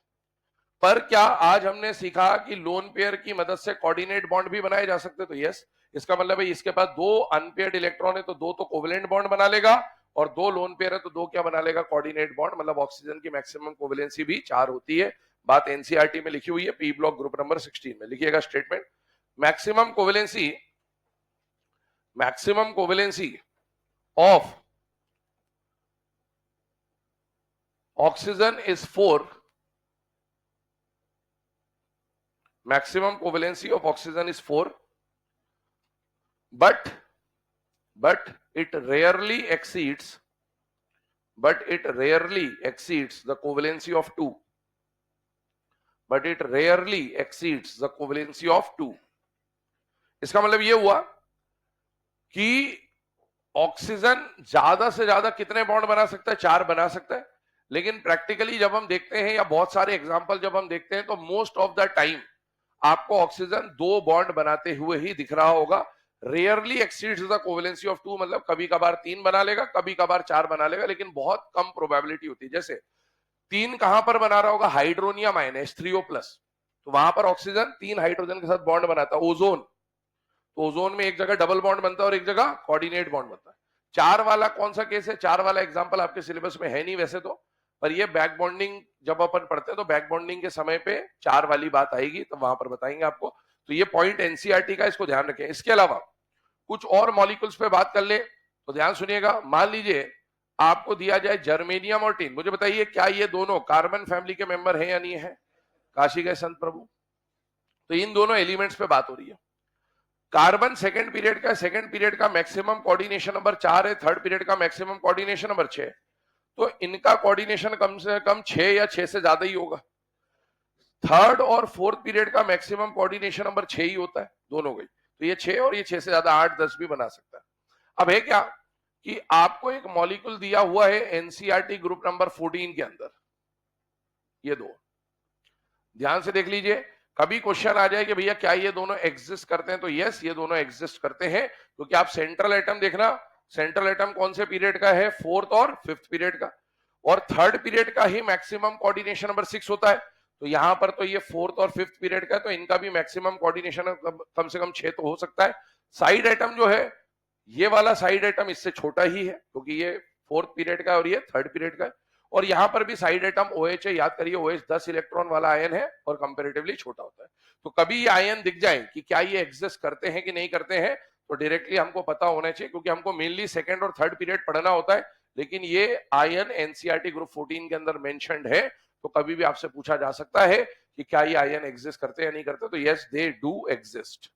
पर क्या आज हमने सीखा कि लोन पेयर की मदद से कोऑर्डिनेट बॉन्ड भी बनाए जा सकते, तो यस, इसका मतलब है इसके पास 2 अनपेयर्ड इलेक्ट्रॉन है तो 2 तो कोवेलेंट बॉन्ड बना लेगा, और 2 लोन पेयर है तो 2 क्या बना लेगा, कोऑर्डिनेट बॉन्ड। मतलब ऑक्सीजन की मैक्सिमम कोवेलेंसी भी 4 होती है। बात एनसीईआरटी में लिखी हुई है, पी ब्लॉक ग्रुप नंबर 16 में लिखिएगा statement. Maximum covalency of oxygen is 4. Maximum covalency of oxygen is 4, but it rarely exceeds the covalency of 2. But it rarely exceeds the covalency of 2. इसका मतलब ये हुआ कि ऑक्सीजन ज्यादा से ज्यादा कितने बॉन्ड बना सकता है, 4 बना सकता है। लेकिन प्रैक्टिकली जब हम देखते हैं, या बहुत सारे एग्जांपल जब हम देखते हैं, तो मोस्ट ऑफ द टाइम आपको ऑक्सीजन 2 बॉन्ड बनाते हुए ही दिख रहा होगा। Rarely exceeds the covalency of 2, मतलब कभी कभार 3 बना लेगा, कभी कभार 4 बना लेगा, लेकिन बहुत कम प्रोबेबिलिटी होती है। जैसे 3 कहां पर बना रहा होगा, हाइड्रोनियम आयन H3O+, तो वहां पर ऑक्सीजन 3 हाइड्रोजन के साथ बॉन्ड बनाता है। ओजोन, तो ओजोन में एक जगह डबल बॉन्ड बनता है और एक जगह कोऑर्डिनेट बॉन्ड बनता है। 4 वाला कौन सा केस है, 4 वाला एग्जांपल आपके सिलेबस में है नहीं वैसे तो, पर ये बैक बॉन्डिंग जब अपन पढ़ते हैं तो बैक बॉन्डिंग के समय पे 4 वाली बात आएगी, तो वहां पर बताएंगे आपको। तो ये पॉइंट एनसीईआरटी का, इसको ध्यान रखें। इसके अलावा कुछ और मॉलिक्यूल्स पे बात कर ले तो ध्यान सुनिएगा। मान लीजिए आपको दिया जाए जर्मेनियम और टिन, मुझे बताइए क्या ये दोनों कार्बन फैमिली के मेंबर हैं या नहीं है, काशी गए संत प्रभु। तो इन दोनों एलिमेंट्स पे बात हो रही है। कार्बन सेकंड पीरियड का, सेकंड पीरियड का मैक्सिमम कोऑर्डिनेशन नंबर 4 है, थर्ड पीरियड का मैक्सिमम कोऑर्डिनेशन नंबर 6, तो इनका कोऑर्डिनेशन कम से कम 6 या 6 से ज्यादा ही होगा। थर्ड और फोर्थ पीरियड का मैक्सिमम कोऑर्डिनेशन नंबर 6 ही होता है, दोनों गई, तो ये 6 और ये 6 से ज्यादा 8 10 भी बना सकता है। अब है क्या कि आपको एक मॉलिक्यूल दिया हुआ है एनसीईआरटी ग्रुप नंबर 14 के अंदर, ये दो, ध्यान से देख लीजिए। कभी क्वेश्चन आ जाए कि भैया क्या ये दोनों एग्जिस्ट करते हैं, तो यस ये दोनों एग्जिस्ट करते हैं, क्योंकि आप सेंट्रल एटम देखना, सेंट्रल एटम कौन से पीरियड का है, फोर्थ और फिफ्थ पीरियड का, और थर्ड पीरियड का ही मैक्सिमम कोऑर्डिनेशन नंबर 6 होता है। तो यहां पर तो ये फोर्थ और फिफ्थ पीरियड का, तो इनका भी मैक्सिमम कोऑर्डिनेशन कम से कम 6 तो हो सकता है। साइड एटम जो है, ये वाला साइड एटम इससे छोटा ही है, क्योंकि ये फोर्थ पीरियड का और ये थर्ड पीरियड का है। और यहां पर भी साइड एटम OH है, याद करिए OH 10 इलेक्ट्रॉन वाला आयन है और कंपैरेटिवली छोटा होता है। तो कभी ये आयन दिख जाए कि क्या ये एग्जिस्ट करते हैं कि नहीं करते हैं, तो डायरेक्टली हमको पता होना चाहिए, क्योंकि हमको मेनली सेकंड और थर्ड पीरियड पढ़ना होता है। लेकिन ये आयन एनसीईआरटी ग्रुप 14 के अंदर मेंशन्ड है, तो कभी भी आपसे पूछा जा सकता है कि क्या ये आयन एग्जिस्ट करते हैं या नहीं करते, तो यस दे डू एग्जिस्ट।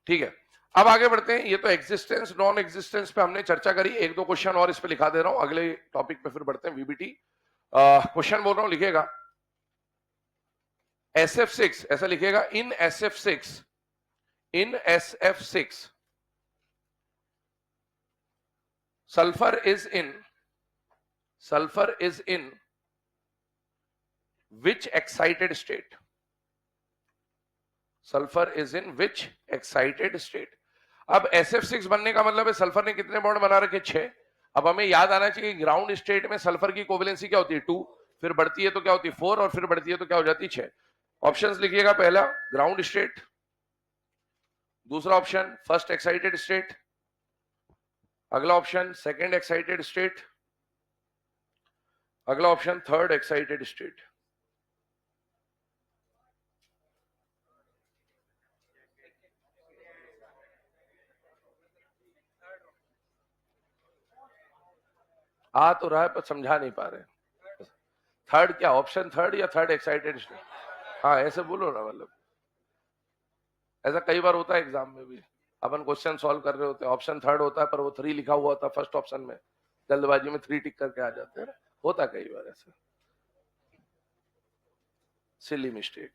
ठीक है, अब आगे बढ़ते हैं। ये तो एग्जिस्टेंस नॉन एग्जिस्टेंस पे हमने चर्चा करी, एक दो क्वेश्चन और इस पे लिखा दे रहा हूं, अगले टॉपिक पे फिर बढ़ते हैं। वीबीटी क्वेश्चन बोल रहा हूं, लिखेगा SF6, ऐसा लिखेगा इन SF6 sulfur is in which excited state? Sulfur is in which excited state? अब SF6 बनने का मतलब है सल्फर ने कितने बॉन्ड बना रखे? 6। अब हमें याद आना चाहिए ग्राउंड स्टेट में सल्फर की कोवेलेंसी क्या होती है? 2, फिर बढ़ती है तो क्या होती है? 4, और फिर बढ़ती है तो क्या हो जाती है? 6। ऑप्शंस लिखिएगा, पहला ग्राउंड स्टेट, दूसरा ऑप्शन फर्स्ट एक्साइटेड स्टेट, अगला ऑप्शन सेकेंड एक्साइटेड स्टेट, अगला ऑप्शन थर्ड एक्साइटेड स्टेट। आ तो रहा है पर समझा नहीं पा रहे। थर्ड क्या? ऑप्शन थर्ड या थर्ड एक्साइटेड स्टेट? हाँ ऐसे बोलो ना, मतलब ऐसा कई बार होता है एग्जाम में भी, अपन क्वेश्चन सॉल्व कर रहे होते हैं, ऑप्शन थर्ड होता है पर वो 3 लिखा हुआ होता है फर्स्ट ऑप्शन में, जल्दबाजी में 3 टिक करके आ जाते हैं, होता है कई बार ऐसा, silly mistake.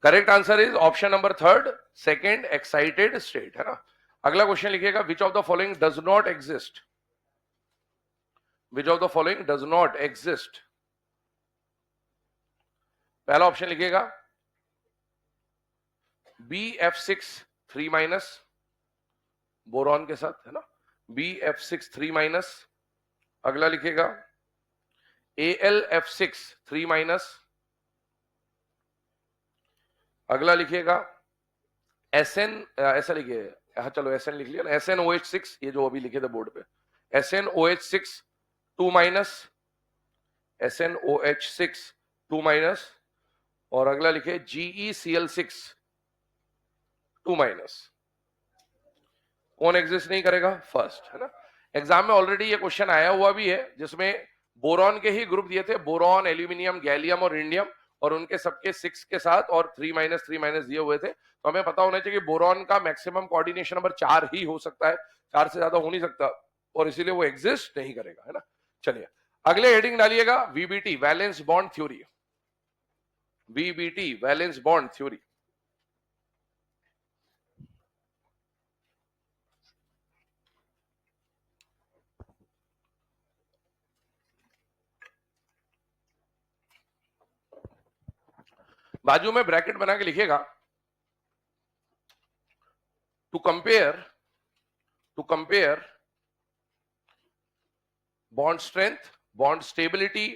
Correct answer is option number third, second excited state, है ना। अगला क्वेश्चन लिखिएगा, which of the following does not exist? Which of the following does not exist? पहला ऑप्शन लिखिएगा BF6 3- बोरॉन के साथ, है ना, BF6 3-। अगला लिखिएगा AlF6 3-। अगला लिखिएगा SN, ऐसा लिखिए, हाँ चलो SN लिख लिया ना, SNOH6, ये जो अभी लिखे थे बोर्ड पे, SNOH6 2-, SNOH6 2-। और अगला लिखे GeCl6 2-। कौन एग्जिस्ट नहीं करेगा? फर्स्ट, है ना। एग्जाम में ऑलरेडी ये क्वेश्चन आया हुआ भी है, जिसमें बोरॉन के ही ग्रुप दिए थे, बोरॉन, एल्यूमिनियम, गैलियम और इंडियम, और उनके सबके 6 के साथ और 3-3- दिए हुए थे। तो हमें पता होना चाहिए कि बोरॉन का मैक्सिमम कोऑर्डिनेशन नंबर 4 ही हो सकता है, 4 से ज्यादा हो नहीं सकता, और इसीलिए वो एग्जिस्ट नहीं करेगा, है ना। चलिए अगले हेडिंग डालिएगा, VBT valence bond theory. VBT valence bond theory. बाजू में ब्रैकेट बना के लिखिएगा, to compare bond strength, bond stability,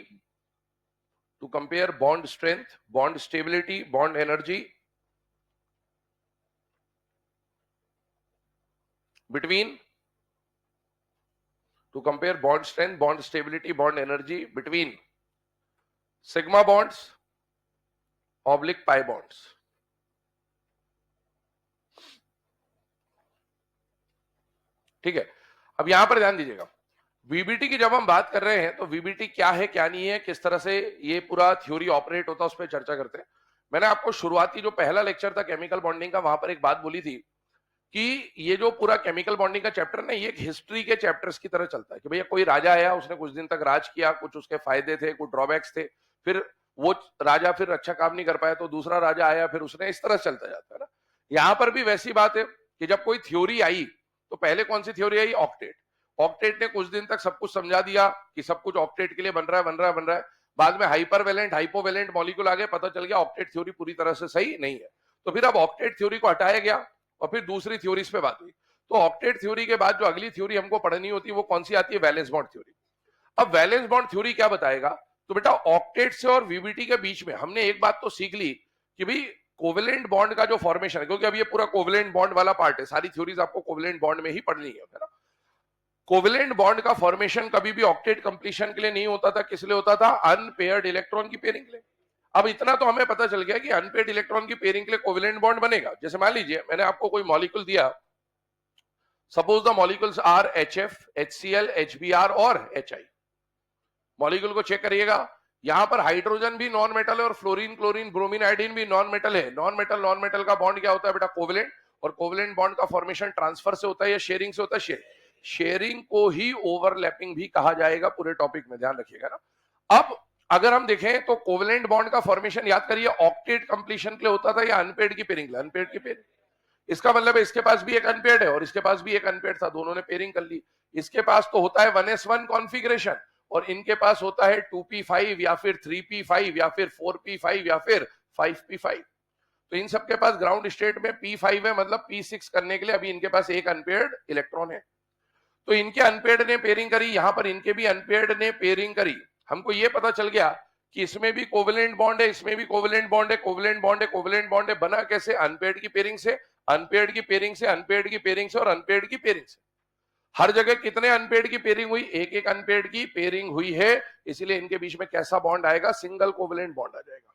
to compare bond strength, bond stability, bond energy between, to compare bond strength, bond stability, bond energy between sigma bonds oblique pi bonds। ठीक है, अब यहां पर ध्यान दीजिएगा, VBT की जब हम बात कर रहे हैं तो VBT क्या है क्या नहीं है, किस तरह से ये पूरा थ्योरी ऑपरेट होता है, उस पर चर्चा करते हैं। मैंने आपको शुरुआती जो पहला लेक्चर था केमिकल बॉन्डिंग का, वहां पर एक बात बोली थी कि ये जो पूरा केमिकल बॉन्डिंग का चैप्टर ना, ये एक हिस्ट्री के चैप्टर्स की तरह चलता है कि भैया कोई राजा आया, उसने कुछ दिन तक राज किया, कुछ उसके फायदे थे, कुछ ड्रॉबैक्स थे, फिर वो राजा फिर अच्छा काम नहीं कर पाया तो दूसरा राजा आया, फिर उसने, इस तरह चलता जाता है ना। यहां पर भी वैसी बात है कि जब कोई थ्योरी आई तो पहले कौन सी थ्योरी आई? ऑक्टेट। ऑक्टेट ने कुछ दिन तक सब कुछ समझा दिया कि सब कुछ ऑक्टेट के लिए बन रहा है। बाद में हाइपरवेलेंट, हाइपोवेलेंट मॉलिक्यूल आ गए, पता चल गया ऑक्टेट थ्योरी पूरी तरह से सही नहीं है। तो फिर अब ऑक्टेट थ्योरी को हटाया गया और फिर दूसरी थ्योरीज पे बात हुई। तो ऑक्टेट थ्योरी के बाद जो अगली थ्योरी हमको पढ़नी होती है वो कौन सी आती है? Valence bond theory. अब वैलेंस बॉन्ड थ्योरी क्या बताएगा? तो बेटा ऑक्टेट से और VBT के बीच में हमने एक बात तो सीख ली कि भाई कोवेलेंट बॉन्ड का जो फॉर्मेशन है, क्योंकि अब ये पूरा कोवेलेंट बॉन्ड वाला पार्ट है, सारी थ्योरीज आपको कोवेलेंट बॉन्ड में ही पढ़नी है ना। कोवेलेंट बॉन्ड का फॉर्मेशन कभी भी ऑक्टेट कंप्लीशन के लिए नहीं होता था, किस लिए होता था? अनपेयर्ड इलेक्ट्रॉन की पेयरिंग के लिए। अब इतना तो हमें पता चल गया कि अनपेयर्ड इलेक्ट्रॉन की पेयरिंग के लिए कोवेलेंट बॉन्ड बनेगा। जैसे मान लीजिए मैंने आपको कोई मॉलिक्यूल दिया, suppose the molecules are HF, HCl, HBr और HI। मॉलिक्यूल को चेक करिएगा यहां पर हाइड्रोजन भी नॉन मेटल है और फ्लोरीन क्लोरीन ब्रोमीन आयोडीन भी नॉन मेटल है। नॉन मेटल का बॉन्ड क्या होता है बेटा? कोवेलेंट। और कोवेलेंट बॉन्ड का फॉर्मेशन ट्रांसफर से होता है या शेयरिंग से होता है? शेयरिंग को ही ओवरलैपिंग भी कहा जाएगा पूरे टॉपिक में, ध्यान रखिएगा ना। अब अगर हम देखें तो कोवेलेंट बॉन्ड का फॉर्मेशन याद करिए ऑक्टेट कंप्लीशन के लिए होता था या अनपेड की पेयरिंग? अनपेड की पेयरिंग। इसका मतलब है इसके पास भी एक अनपेड है और इसके पास भी एक अनपेड था, दोनों ने पेयरिंग कर ली। इसके पास तो होता है 1s1 कॉन्फ़िगरेशन और इनके पास होता है 2p5 या फिर 3p5 या फिर 4p5 या फिर 5p5। तो इन सबके पास ग्राउंड स्टेट में p5 है, मतलब p6 करने के लिए अभी इनके पास एक अनपेयर्ड इलेक्ट्रॉन है। तो इनके अनपेयर्ड ने पेयरिंग करी, यहां पर इनके भी अनपेयर्ड ने पेयरिंग करी। हमको यह पता चल गया कि इसमें भी कोवेलेंट बॉन्ड है, इसमें भी कोवेलेंट बॉन्ड है, कोवेलेंट बॉन्ड है, कोवेलेंट बॉन्ड है। बना कैसे? अनपेयर्ड की पेयरिंग से, अनपेयर्ड की पेयरिंग से, अनपेयर्ड की पेयरिंग से और अनपेयर्ड की पेयरिंग से। हर जगह कितने अनपेयर्ड की पेयरिंग हुई? एक एक अनपेयर्ड की पेयरिंग हुई है, इसलिए इनके बीच में कैसा बॉन्ड आएगा? सिंगल कोवेलेंट बॉन्ड आ जाएगा।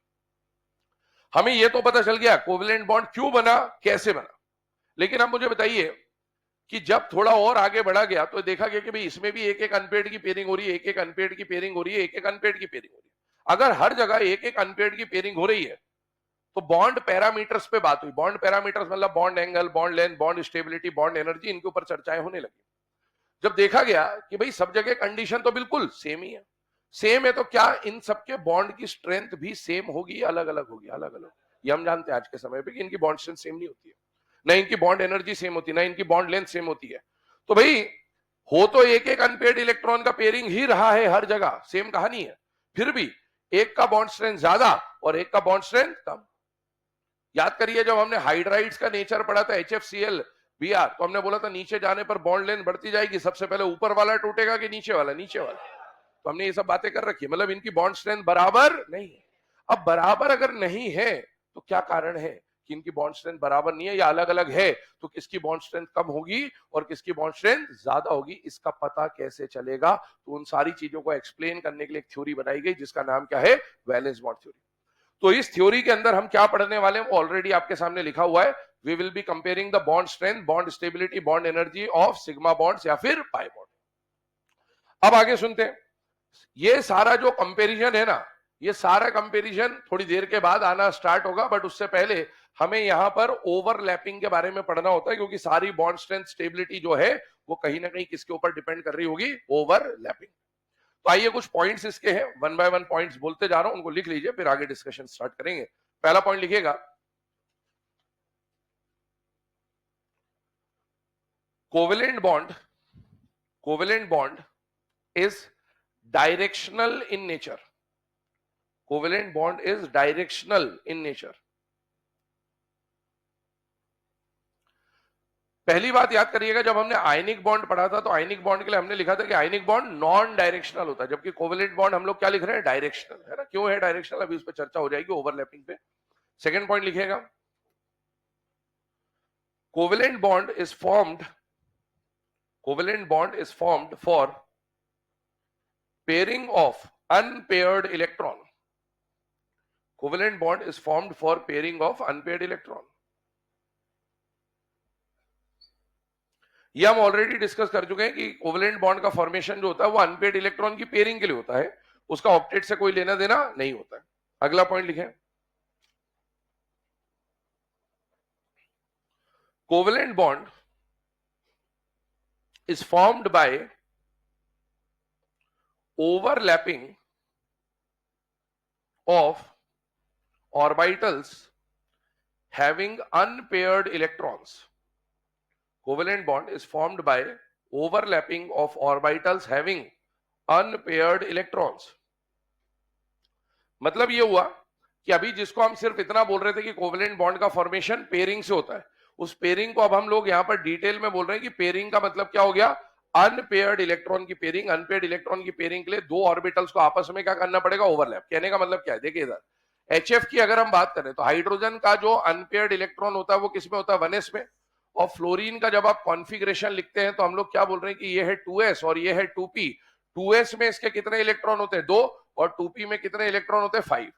हमें यह तो पता चल गया कोवेलेंट बॉन्ड क्यों बना, कैसे बना। लेकिन अब मुझे बताइए कि जब थोड़ा और आगे बढ़ा गया तो देखा गया कि भाई इसमें भी एक एक अनपेयर्ड की पेयरिंग हो रही है, एक एक अनपेयर्ड की पेयरिंग हो रही है, एक एक अनपेयर्ड की पेयरिंग हो रही है। अगर हर जगह एक एक अनपेयर्ड की पेयरिंग हो रही है तो बॉन्ड पैरामीटर्स पे बात हुई। बॉन्ड पैरामीटर्स मतलब bond angle, bond length, bond stability, bond energy, इनके ऊपर चर्चाएं होने लगी। जब देखा गया कि भाई सब जगह कंडीशन तो बिल्कुल सेम ही है, सेम है, तो क्या इन सबके बॉन्ड की स्ट्रेंथ भी सेम होगी, अलग अलग होगी? अलग अलग। ये हम जानते हैं आज के समय पे कि इनकी बॉन्ड स्ट्रेंथ सेम नहीं होती है, ना इनकी बॉन्ड एनर्जी सेम होती है, ना इनकी बॉन्ड लेंथ सेम होती है। तो भाई हो तो एक एक अनपेयर्ड इलेक्ट्रॉन का पेयरिंग ही रहा है हर जगह, सेम कहानी है, फिर भी एक का बॉन्ड स्ट्रेंथ ज्यादा और एक का बॉन्ड स्ट्रेंथ कम। याद करिए जब हमने हाइड्राइड्स का नेचर पढ़ा था, HFCl Br, तो हमने बोला था नीचे जाने पर बॉन्ड लेंथ बढ़ती जाएगी, सबसे पहले ऊपर वाला टूटेगा कि नीचे वाला? नीचे वाला। तो हमने ये सब बातें कर रखी है, मतलब इनकी बॉन्ड स्ट्रेंथ बराबर नहीं है। अब बराबर अगर नहीं है तो क्या कारण है कि इनकी बॉन्ड स्ट्रेंथ बराबर नहीं है या अलग अलग है? तो किसकी बॉन्ड स्ट्रेंथ कम होगी और किसकी बॉन्ड स्ट्रेंथ ज्यादा होगी, इसका पता कैसे चलेगा? तो उन सारी चीजों को एक्सप्लेन करने के लिए एक थ्योरी बनाई गई जिसका नाम क्या है? Valence bond theory. तो इस थ्योरी के अंदर हम क्या पढ़ने वाले हैं वो ऑलरेडी आपके सामने लिखा हुआ है। We will be comparing the bond strength, bond stability, bond energy of sigma bonds या फिर पाई बॉन्ड। अब आगे सुनते हैं। ये सारा जो कंपैरिजन है ना, ये सारा कंपैरिजन थोड़ी देर के बाद आना स्टार्ट होगा, बट उससे पहले हमें यहां पर ओवरलैपिंग के बारे में पढ़ना होता है, क्योंकि सारी बॉन्ड स्ट्रेंथ स्टेबिलिटी जो है वो कहीं ना कहीं किसके ऊपर डिपेंड कर रही होगी? ओवरलैपिंग। तो आइए कुछ पॉइंट्स इसके हैं, वन बाय वन पॉइंट्स बोलते जा रहा हूं, उनको लिख लीजिए, फिर आगे डिस्कशन स्टार्ट करेंगे। पहला पॉइंट लिखिएगा, covalent bond is directional in nature. Covalent bond is directional in nature. पहली बात याद करिएगा, जब हमने आयनिक बॉन्ड पढ़ा था तो आयनिक बॉन्ड के लिए हमने लिखा था कि आयनिक बॉन्ड नॉन डायरेक्शनल होता है, जबकि कोवेलेंट बॉन्ड हम लोग क्या लिख रहे हैं? डायरेक्शनल, है ना। क्यों है डायरेक्शनल? अभी उस पर चर्चा हो जाएगी ओवरलैपिंग पे। सेकंड पॉइंट लिखिएगा, covalent bond is formed for pairing of unpaired electron. Covalent bond is formed for pairing of unpaired electron. ये हम ऑलरेडी डिस्कस कर चुके हैं कि कोवेलेंट बॉन्ड का फॉर्मेशन जो होता है वो अनपेयर्ड इलेक्ट्रॉन की पेयरिंग के लिए होता है, उसका ऑक्टेट से कोई लेना देना नहीं होता है। अगला पॉइंट लिखें, covalent bond is formed bye overlapping of orbitals having unpaired electrons. Covalent bond is formed by overlapping of orbitals having unpaired electrons. मतलब ये हुआ कि अभी जिसको हम सिर्फ इतना बोल रहे थे कि कोवेलेंट बॉन्ड का फॉर्मेशन पेयरिंग से होता है, उस पेयरिंग को अब हम लोग यहां पर डिटेल में बोल रहे हैं कि पेयरिंग का मतलब क्या हो गया? अनपेयर्ड इलेक्ट्रॉन की पेयरिंग। अनपेयर्ड इलेक्ट्रॉन की पेयरिंग के लिए दो ऑर्बिटल्स को आपस में क्या करना पड़ेगा? ओवरलैप। कहने का मतलब क्या है? देखिए इधर HF की अगर हम बात करें तो हाइड्रोजन का जो अनपेयर्ड इलेक्ट्रॉन होता है वो किसमें होता है? 1s में। और फ्लोरीन का जब आप कॉन्फ़िगरेशन लिखते हैं तो हम लोग क्या बोल रहे हैं कि ये है 2s और ये है 2p। 2s में इसके कितने इलेक्ट्रॉन होते हैं? 2। और 2p में कितने इलेक्ट्रॉन होते हैं? 5।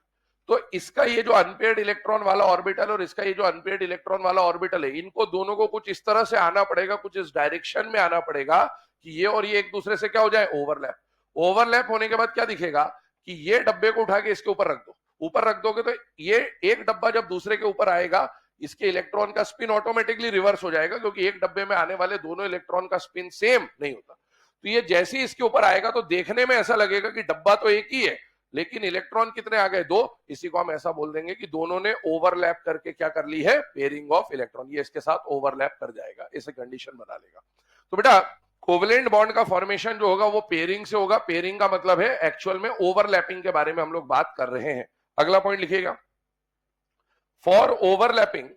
तो इसका ये जो अनपेयर्ड इलेक्ट्रॉन वाला ऑर्बिटल और इसका ये जो अनपेयर्ड इलेक्ट्रॉन वाला ऑर्बिटल है, इनको दोनों को कुछ इस तरह से आना पड़ेगा, कुछ इस डायरेक्शन में आना पड़ेगा कि ये और ये एक दूसरे से क्या हो जाए? ओवरलैप। ओवरलैप होने के बाद क्या दिखेगा कि ये डब्बे को उठा के इसके ऊपर रख दो, ऊपर रख दोगे तो ये एक डब्बा जब दूसरे के ऊपर आएगा इसके इलेक्ट्रॉन का स्पिन ऑटोमेटिकली रिवर्स हो जाएगा, क्योंकि एक डब्बे में आने वाले दोनों इलेक्ट्रॉन का स्पिन सेम नहीं होता। तो ये जैसे ही इसके ऊपर आएगा तो देखने में ऐसा लगेगा कि डब्बा तो एक ही है, लेकिन इलेक्ट्रॉन कितने आ गए, 2। इसी को हम ऐसा बोल देंगे कि दोनों ने ओवरलैप करके क्या कर ली है, पेयरिंग ऑफ इलेक्ट्रॉन। ये इसके साथ ओवरलैप कर जाएगा, इसे कंडीशन बना लेगा। तो बेटा कोवेलेंट बॉन्ड का फॉर्मेशन जो होगा वो पेयरिंग से होगा। पेयरिंग का मतलब है एक्चुअल में ओवरलैपिंग के बारे में हम लोग बात कर रहे हैं। अगला पॉइंट लिखिएगा, for overlapping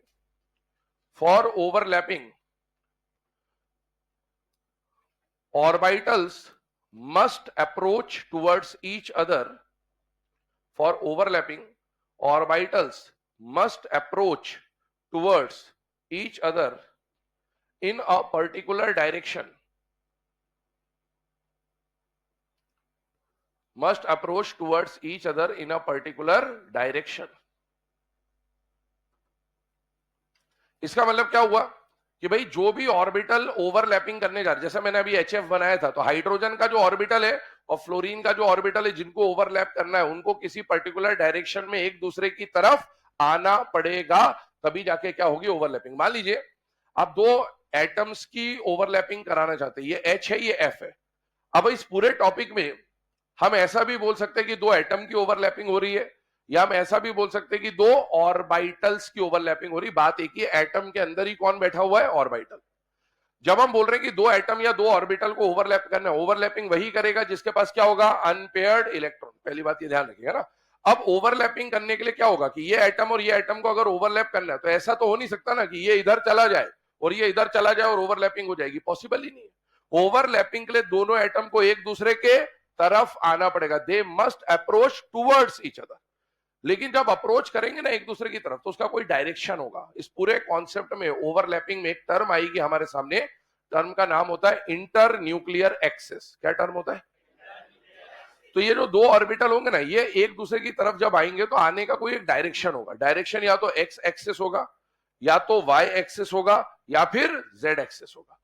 orbitals must approach towards each other. For overlapping, orbitals must approach towards each other in a particular direction. Must approach towards each other in a particular direction. इसका मतलब क्या हुआ कि भाई जो भी ऑर्बिटल ओवरलैपिंग करने जा रहे, जैसे मैंने अभी HF बनाया था, तो हाइड्रोजन का जो ऑर्बिटल है और फ्लोरीन का जो ऑर्बिटल है, जिनको ओवरलैप करना है उनको किसी पर्टिकुलर डायरेक्शन में एक दूसरे की तरफ आना पड़ेगा, तभी जाके क्या होगी, ओवरलैपिंग। मान लीजिए आप दो एटम्स की ओवरलैपिंग कराना चाहते हैं, ये H है, ये F है। अब इस पूरे टॉपिक में हम ऐसा भी बोल सकते हैं कि दो एटम की ओवरलैपिंग हो रही है, या हम ऐसा भी बोल सकते हैं कि दो ऑर्बिटल्स की ओवरलैपिंग हो रही। बात एक ही है, एटम के अंदर ही कौन बैठा हुआ है, ऑर्बिटल। जब हम बोल रहे हैं कि दो एटम या दो ऑर्बिटल को ओवरलैप करना है, ओवरलैपिंग वही करेगा जिसके पास क्या होगा, अनपेयर्ड इलेक्ट्रॉन। पहली बात ये ध्यान रखिएगा ना। अब ओवरलैपिंग करने के लिए क्या होगा कि ये एटम और ये एटम को अगर ओवरलैप करना है तो ऐसा तो हो नहीं सकता ना कि ये इधर चला जाए और ये इधर चला जाए और ओवरलैपिंग हो जाएगी, पॉसिबल ही नहीं है। ओवरलैपिंग के लिए दोनों एटम को एक दूसरे के तरफ आना पड़ेगा, they must approach towards each other. लेकिन जब अप्रोच करेंगे ना एक दूसरे की तरफ तो उसका कोई डायरेक्शन होगा। इस पूरे कॉन्सेप्ट में ओवरलैपिंग में एक टर्म आएगी हमारे सामने, टर्म का नाम होता है इंटर न्यूक्लियर एक्सिस। क्या टर्म होता है? तो ये जो दो ऑर्बिटल होंगे ना, ये एक दूसरे की तरफ जब आएंगे तो आने का कोई एक डायरेक्शन होगा। डायरेक्शन या तो एक्स एक्सिस होगा, या तो वाई एक्सिस होगा, या फिर जेड एक्सिस होगा।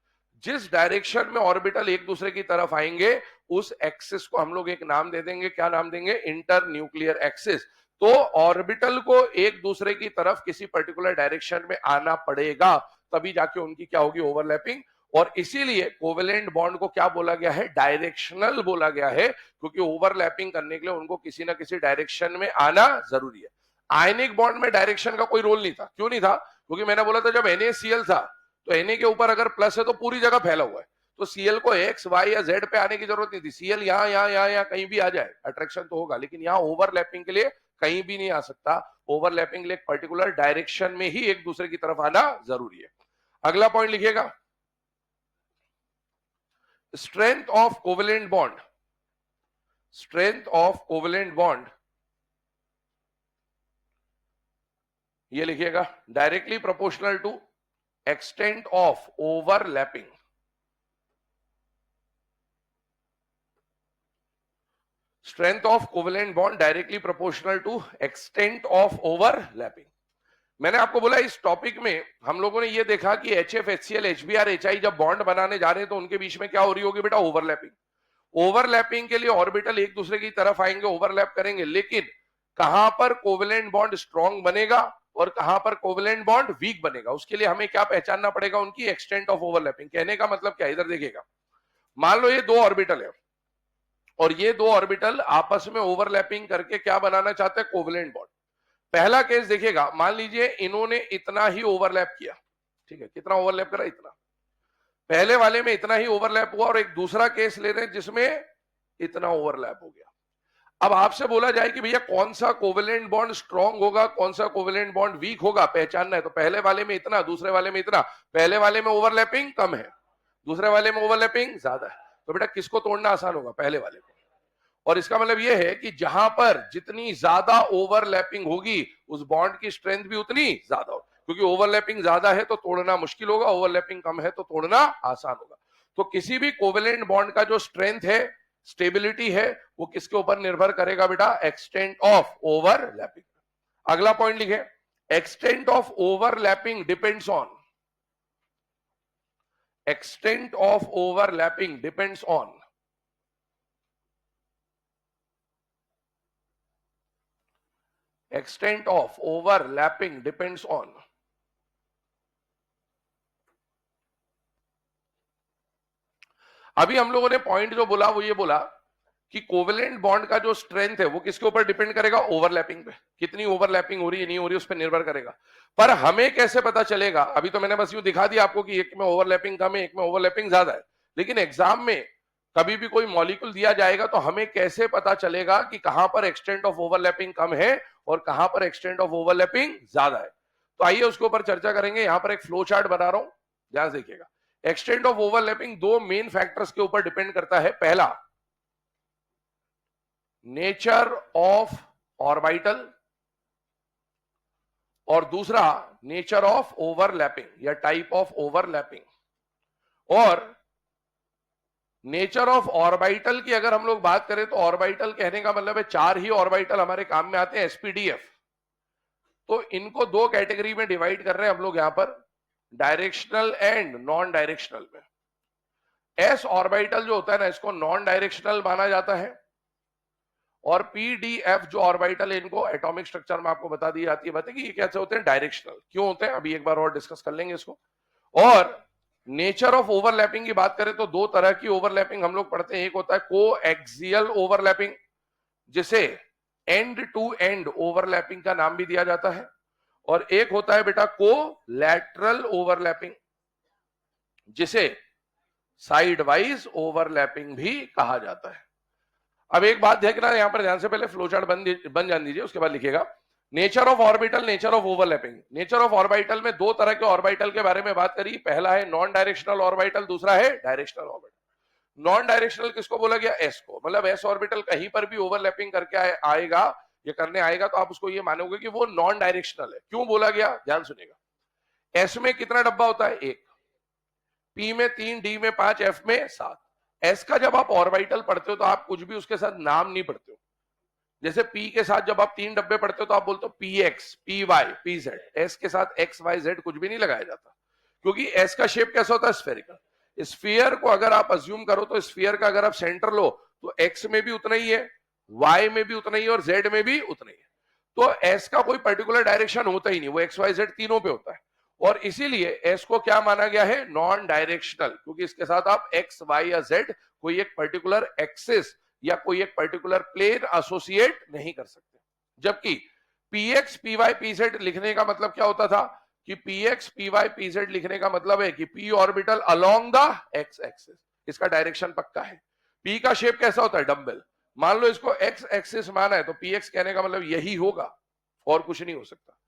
जिस डायरेक्शन में ऑर्बिटल एक दूसरे की तरफ आएंगे उस एक्सिस को हम लोग एक नाम दे देंगे। क्या नाम देंगे? Inter nuclear axis. तो ऑर्बिटल को एक दूसरे की तरफ किसी पर्टिकुलर डायरेक्शन में आना पड़ेगा, तभी जाके उनकी क्या होगी, ओवरलैपिंग। और इसीलिए कोवेलेंट बॉन्ड को क्या बोला गया है, डायरेक्शनल बोला गया है, क्योंकि ओवरलैपिंग करने के लिए उनको किसी ना किसी डायरेक्शन में आना जरूरी है। आयनिक बॉन्ड में डायरेक्शन का कोई रोल नहीं था। क्यों नहीं था? क्योंकि मैंने बोला था जब NaCl था तो Na के ऊपर अगर प्लस है तो पूरी जगह फैला हुआ है, तो Cl को X, Y या Z पे आने की जरूरत नहीं थी। Cl यहाँ कहीं भी आ जाए, अट्रैक्शन तो होगा, लेकिन यहाँ ओवरलैपिंग के लिए कहीं भी नहीं आ सकता। ओवरलैपिंग के लिए एक पर्टिकुलर डायरेक्शन में ही एक दूसरे की तरफ आना जरूरी है। अगला पॉइंट लिखिएगा, strength of covalent bond. Strength of covalent bond ये लिखिएगा, directly proportional to extent of overlapping. Strength of covalent bond directly proportional to extent of overlapping. मैंने आपको बोला इस टॉपिक में हम लोगों ने ये देखा कि HF, HCl, HBr, HI जब बॉन्ड बनाने जा रहे हैं तो उनके बीच में क्या हो रही होगी बेटा, ओवरलैपिंग। ओवरलैपिंग के लिए ऑर्बिटल एक दूसरे की तरफ आएंगे, ओवरलैप करेंगे, लेकिन कहां पर कोवेलेंट बॉन्ड स्ट्रॉन्ग बनेगा और कहां पर कोवेलेंट बॉन्ड वीक बनेगा, उसके लिए हमें क्या पहचानना पड़ेगा, उनकी एक्सटेंट ऑफ ओवरलैपिंग। कहने का मतलब क्या, इधर देखिएगा, मान लो ये दो ऑर्बिटल है और ये दो ऑर्बिटल आपस में ओवरलैपिंग करके क्या बनाना चाहते हैं, कोवेलेंट बॉन्ड। पहला केस देखिएगा, मान लीजिए इन्होंने इतना ही ओवरलैप किया, ठीक है, कितना ओवरलैप करा, इतना। पहले वाले में इतना ही ओवरलैप हुआ और एक दूसरा केस ले रहे हैं जिसमें इतना ओवरलैप हो गया। अब आपसे बोला जाए कि भैया कौन सा कोवेलेंट बॉन्ड स्ट्रॉन्ग होगा, कौन सा कोवेलेंट बॉन्ड वीक होगा, पहचानना है। तो पहले वाले में इतना, दूसरे वाले में इतना। पहले वाले में ओवरलैपिंग कम है, दूसरे वाले में ओवरलैपिंग ज्यादा है, तो बेटा किसको तोड़ना आसान होगा, पहले वाले को। और इसका मतलब यह है कि जहां पर जितनी ज्यादा ओवरलैपिंग होगी उस बॉन्ड की स्ट्रेंथ भी उतनी ज्यादा होगी, क्योंकि ओवरलैपिंग ज्यादा है तो तोड़ना मुश्किल होगा, ओवरलैपिंग कम है तो तोड़ना आसान होगा। तो किसी भी कोवेलेंट बॉन्ड का जो स्ट्रेंथ है, स्टेबिलिटी है, वो किसके ऊपर निर्भर करेगा बेटा, एक्सटेंट ऑफ ओवरलैपिंग। अगला पॉइंट लिखे, extent of overlapping depends on, extent of overlapping depends on extent of overlapping depends on अभी हम लोगों ने पॉइंट जो बोला वो ये बोला कि कोवेलेंट बॉन्ड का जो स्ट्रेंथ है वो किसके ऊपर डिपेंड करेगा, ओवरलैपिंग पे, कितनी ओवरलैपिंग हो रही है नहीं हो रही है उस पर निर्भर करेगा। पर हमें कैसे पता चलेगा, अभी तो मैंने बस यूं दिखा दिया आपको कि एक में ओवरलैपिंग कम है एक में ओवरलैपिंग ज्यादा है, लेकिन एग्जाम में कभी भी कोई मॉलिक्यूल दिया जाएगा तो हमें कैसे पता चलेगा कि कहां पर एक्सटेंट ऑफ ओवरलैपिंग कम है और कहां पर एक्सटेंट ऑफ ओवरलैपिंग ज्यादा है। तो आइए उसके ऊपर चर्चा करेंगे। यहां पर एक फ्लो चार्ट बना रहा हूं, ध्यान से देखिएगा। एक्सटेंट ऑफ ओवरलैपिंग दो मेन फैक्टर्स के ऊपर डिपेंड करता है। पहला, नेचर ऑफ ऑर्बिटल, और दूसरा नेचर ऑफ ओवरलैपिंग या टाइप ऑफ ओवरलैपिंग। और नेचर ऑफ ऑर्बिटल की अगर हम लोग बात करें तो ऑर्बिटल कहने का मतलब है चार ही ऑर्बिटल हमारे काम में आते हैं, एसपीडीएफ। तो इनको दो कैटेगरी में डिवाइड कर रहे हैं हम लोग यहां पर, डायरेक्शनल एंड नॉन डायरेक्शनल में। एस ऑर्बिटल जो होता है ना, इसको नॉन डायरेक्शनल माना जाता है, और पीडीएफ जो ऑर्बिटल है इनको एटॉमिक स्ट्रक्चर में आपको बता दी जाती है बातें कि ये कैसे होते हैं, डायरेक्शनल क्यों होते हैं, अभी एक बार और डिस्कस कर लेंगे इसको। और नेचर ऑफ ओवरलैपिंग की बात करें तो दो तरह की ओवरलैपिंग हम लोग पढ़ते हैं। एक होता है को एक्सियल ओवरलैपिंग, जिसे एंड टू एंड ओवरलैपिंग का नाम भी दिया जाता है, और एक होता है बेटा को लैटरल ओवरलैपिंग, जिसे साइड वाइज ओवरलैपिंग भी कहा जाता है। अब एक बात देखना यहां पर ध्यान से, पहले फ्लोचार्ट बन जान दीजिए, उसके बाद लिखिएगा nature of orbital, nature of overlapping. Nature of orbital में दो तरह के ऑर्बिटल के बारे में बात करी, पहला है नॉन डायरेक्शनल ऑर्बिटल, दूसरा है डायरेक्शनल ऑर्बिटल। नॉन डायरेक्शनल किसको बोला गया, एस को, मतलब एस ऑर्बिटल कहीं पर भी ओवरलैपिंग करके आएगा, ये करने आएगा तो आप उसको ये मानोगे कि वो नॉन डायरेक्शनल है। क्यों बोला गया, ध्यान सुनिएगा। एस में कितना डब्बा होता है, एक, पी में 3, डी में 5, एफ में 7। एस का जब आप ऑर्बिटल पढ़ते हो तो आप कुछ भी उसके साथ नाम नहीं पढ़ते हो। जैसे पी के साथ जब आप 3 डब्बे पढ़ते हो तो आप बोलते हो P X, P Y, P Z. S के साथ एक्स वाई जेड कुछ भी नहीं लगाया जाता, क्योंकि एस का शेप कैसा होता है, स्फेरिकल। स्फीयर को अगर आप अज्यूम करो तो स्फीयर का अगर आप सेंटर लो तो एक्स में भी उतना ही है, वाई में भी उतना ही है, और जेड में भी उतना ही है। तो एस का कोई पर्टिकुलर डायरेक्शन होता ही नहीं, वो एक्स वाई जेड तीनों पे होता है, और इसीलिए एस को क्या माना गया है, नॉन डायरेक्शनल, क्योंकि इसके साथ आप एक्स वाई या जेड कोई एक पर्टिकुलर एक्सिस या कोई एक पर्टिकुलर प्लेन एसोसिएट नहीं कर सकते। जबकि पीएक्स पीवाई पीजेड लिखने का मतलब क्या होता था कि पीएक्स पीवाई पीजेड लिखने का मतलब है कि P orbital along the x axis, इसका डायरेक्शन पक्का है। पी का शेप कैसा होता है, डम्बल। मान लो इसको एक्स एक्सिस माना है तो पीएक्स कहने का मतलब यही होगा और कुछ नहीं हो सकता।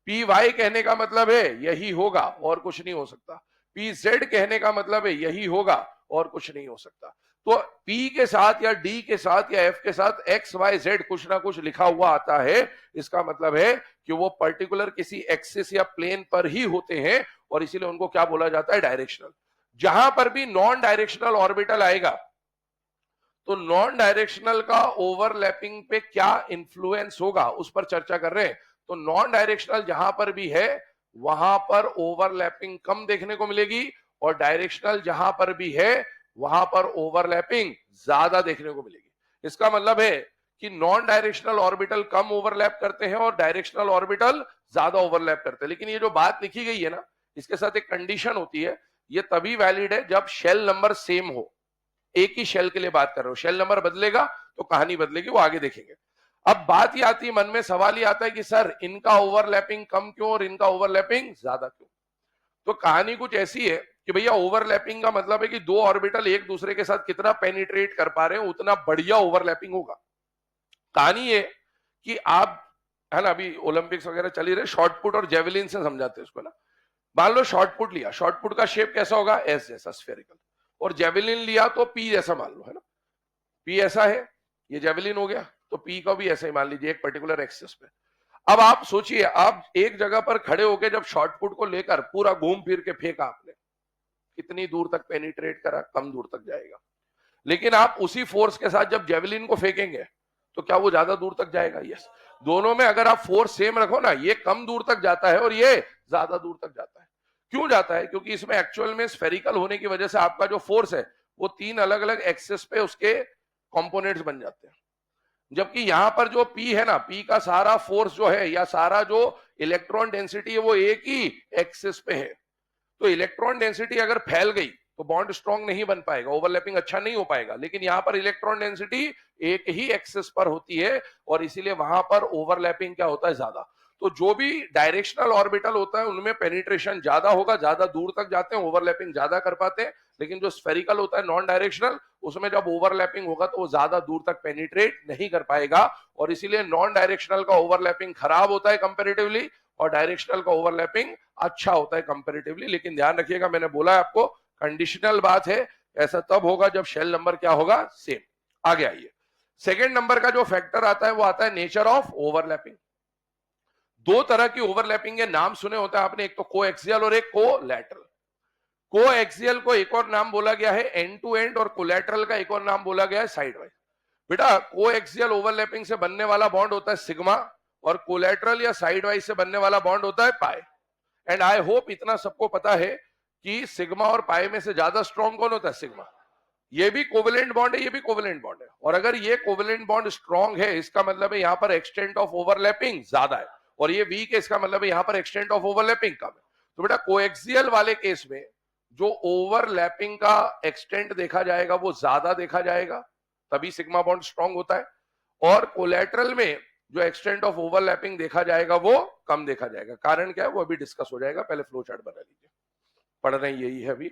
पी वाई कहने का मतलब है यही होगा और कुछ नहीं हो सकता। पी जेड कहने का मतलब है यही होगा और कुछ नहीं हो सकता। तो P के साथ या D के साथ या F के साथ X, Y, Z कुछ ना कुछ लिखा हुआ आता है, इसका मतलब है कि वो पर्टिकुलर किसी एक्सिस या प्लेन पर ही होते हैं, और इसीलिए उनको क्या बोला जाता है, डायरेक्शनल। जहां पर भी नॉन डायरेक्शनल ऑर्बिटल आएगा तो नॉन डायरेक्शनल का ओवरलैपिंग पे क्या इंफ्लुएंस होगा उस पर चर्चा कर रहे हैं। तो नॉन डायरेक्शनल जहां पर भी है वहां पर ओवरलैपिंग कम देखने को मिलेगी, और डायरेक्शनल जहां पर भी है वहां पर ओवरलैपिंग ज्यादा देखने को मिलेगी। इसका मतलब है कि नॉन डायरेक्शनल ऑर्बिटल कम ओवरलैप करते हैं और डायरेक्शनल ऑर्बिटल ज्यादा ओवरलैप करते हैं। लेकिन ये जो बात लिखी गई है ना, इसके साथ एक कंडीशन होती है, ये तभी वैलिड है जब शेल नंबर सेम हो। एक ही शेल के लिए बात कर रहे हो, शेल नंबर बदलेगा तो कहानी बदलेगी, वो आगे देखेंगे। अब बात ही आती है, मन में सवाल ही आता है कि सर इनका ओवरलैपिंग कम क्यों और इनका ओवरलैपिंग ज्यादा क्यों। तो कहानी कुछ ऐसी है कि भैया ओवरलैपिंग का मतलब है कि दो ऑर्बिटल एक दूसरे के साथ कितना पेनिट्रेट कर पा रहे हैं उतना बढ़िया ओवरलैपिंग होगा। कहानी ये कि आप, है ना, अभी ओलंपिक्स वगैरह चली रहे, शॉर्टपुट और जेवलिन से समझाते हैं उसको ना। मान लो शॉर्टपुट लिया, शॉर्टपुट का शेप कैसा होगा, एस जैसा स्फेरिकल, और जेवलिन लिया तो पी जैसा मान लो, है ना, पी ऐसा है, ये जेवलिन हो गया, तो पी का भी ऐसा ही मान लीजिए एक पर्टिकुलर एक्सिस पे। अब आप सोचिए, आप एक जगह पर खड़े होकर जब शॉर्टपुट को लेकर पूरा घूम फिर के फेंका आपने, कितनी दूर तक पेनिट्रेट करा, कम दूर तक जाएगा। लेकिन आप उसी फोर्स के साथ जब जेवलिन को फेंकेंगे तो क्या वो ज्यादा दूर तक जाएगा, यस। दोनों में अगर आप फोर्स सेम रखो ना, ये कम दूर तक जाता है और ये ज्यादा दूर तक जाता है। क्यों जाता है, क्योंकि इसमें एक्चुअल में स्फेरिकल होने की वजह से आपका जो फोर्स है वो 3 अलग अलग एक्सिस पे उसके कंपोनेंट्स बन जाते हैं। जबकि यहां पर जो P है ना, P का सारा फोर्स जो है या सारा जो इलेक्ट्रॉन डेंसिटी है वो एक ही एक्सिस पे है। तो इलेक्ट्रॉन डेंसिटी अगर फैल गई तो बॉन्ड स्ट्रॉन्ग नहीं बन पाएगा, ओवरलैपिंग अच्छा नहीं हो पाएगा। लेकिन यहां पर इलेक्ट्रॉन डेंसिटी एक ही एक्सिस पर होती है और इसीलिए वहां पर ओवरलैपिंग क्या होता है, ज्यादा। तो जो भी डायरेक्शनल ऑर्बिटल होता है उनमें पेनिट्रेशन ज्यादा होगा, ज्यादा दूर तक जाते हैं, ओवरलैपिंग ज्यादा कर पाते हैं। लेकिन जो स्फेरिकल होता है नॉन डायरेक्शनल, उसमें जब ओवरलैपिंग होगा तो वो ज्यादा दूर तक पेनिट्रेट नहीं कर पाएगा और इसीलिए नॉन डायरेक्शनल का ओवरलैपिंग खराब होता है कंपेरेटिवली और डायरेक्शनल का ओवरलैपिंग अच्छा होता है कंपेरेटिवली। लेकिन ध्यान रखिएगा, मैंने बोला है आपको कंडीशनल बात है, ऐसा तब होगा जब शेल नंबर क्या होगा, सेम। आगे आइए, सेकेंड नंबर का जो फैक्टर आता है वो आता है नेचर ऑफ ओवरलैपिंग। दो तरह की ओवरलैपिंग के नाम सुने होते हैं आपने, एक तो कोएक्सियल और एक कोलैटरल। कोएक्सियल को एक और नाम बोला गया है एंड टू एंड और कोलैटरल का एक और नाम बोला गया है साइड वाइज। बेटा कोएक्सियल ओवरलैपिंग से बनने वाला बॉन्ड होता है सिग्मा और कोलैटरल या साइड वाइज से बनने वाला बॉन्ड होता है पाई। एंड आई होप इतना सबको पता है कि सिग्मा और पाई में से ज्यादा स्ट्रॉन्ग कौन होता है, सिग्मा। ये भी कोवेलेंट बॉन्ड है, ये भी कोवेलेंट बॉन्ड है और अगर ये कोवेलेंट बॉन्ड स्ट्रॉन्ग है इसका मतलब है यहां पर एक्सटेंट ऑफ ओवरलैपिंग ज्यादा है और ये वीक है, इसका मतलब है यहां पर एक्सटेंट ऑफ ओवरलैपिंग कम है। तो बेटा कोएक्सियल वाले केस में जो ओवरलैपिंग का एक्सटेंट देखा जाएगा वो ज्यादा देखा जाएगा, तभी सिग्मा बॉन्ड स्ट्रॉन्ग होता है। और कोलैटरल में जो एक्सटेंट ऑफ ओवरलैपिंग देखा जाएगा वो कम देखा जाएगा। कारण क्या है वो अभी डिस्कस हो जाएगा, पहले फ्लो चार्ट बना लीजिए, पढ़ रहे हैं यही है अभी।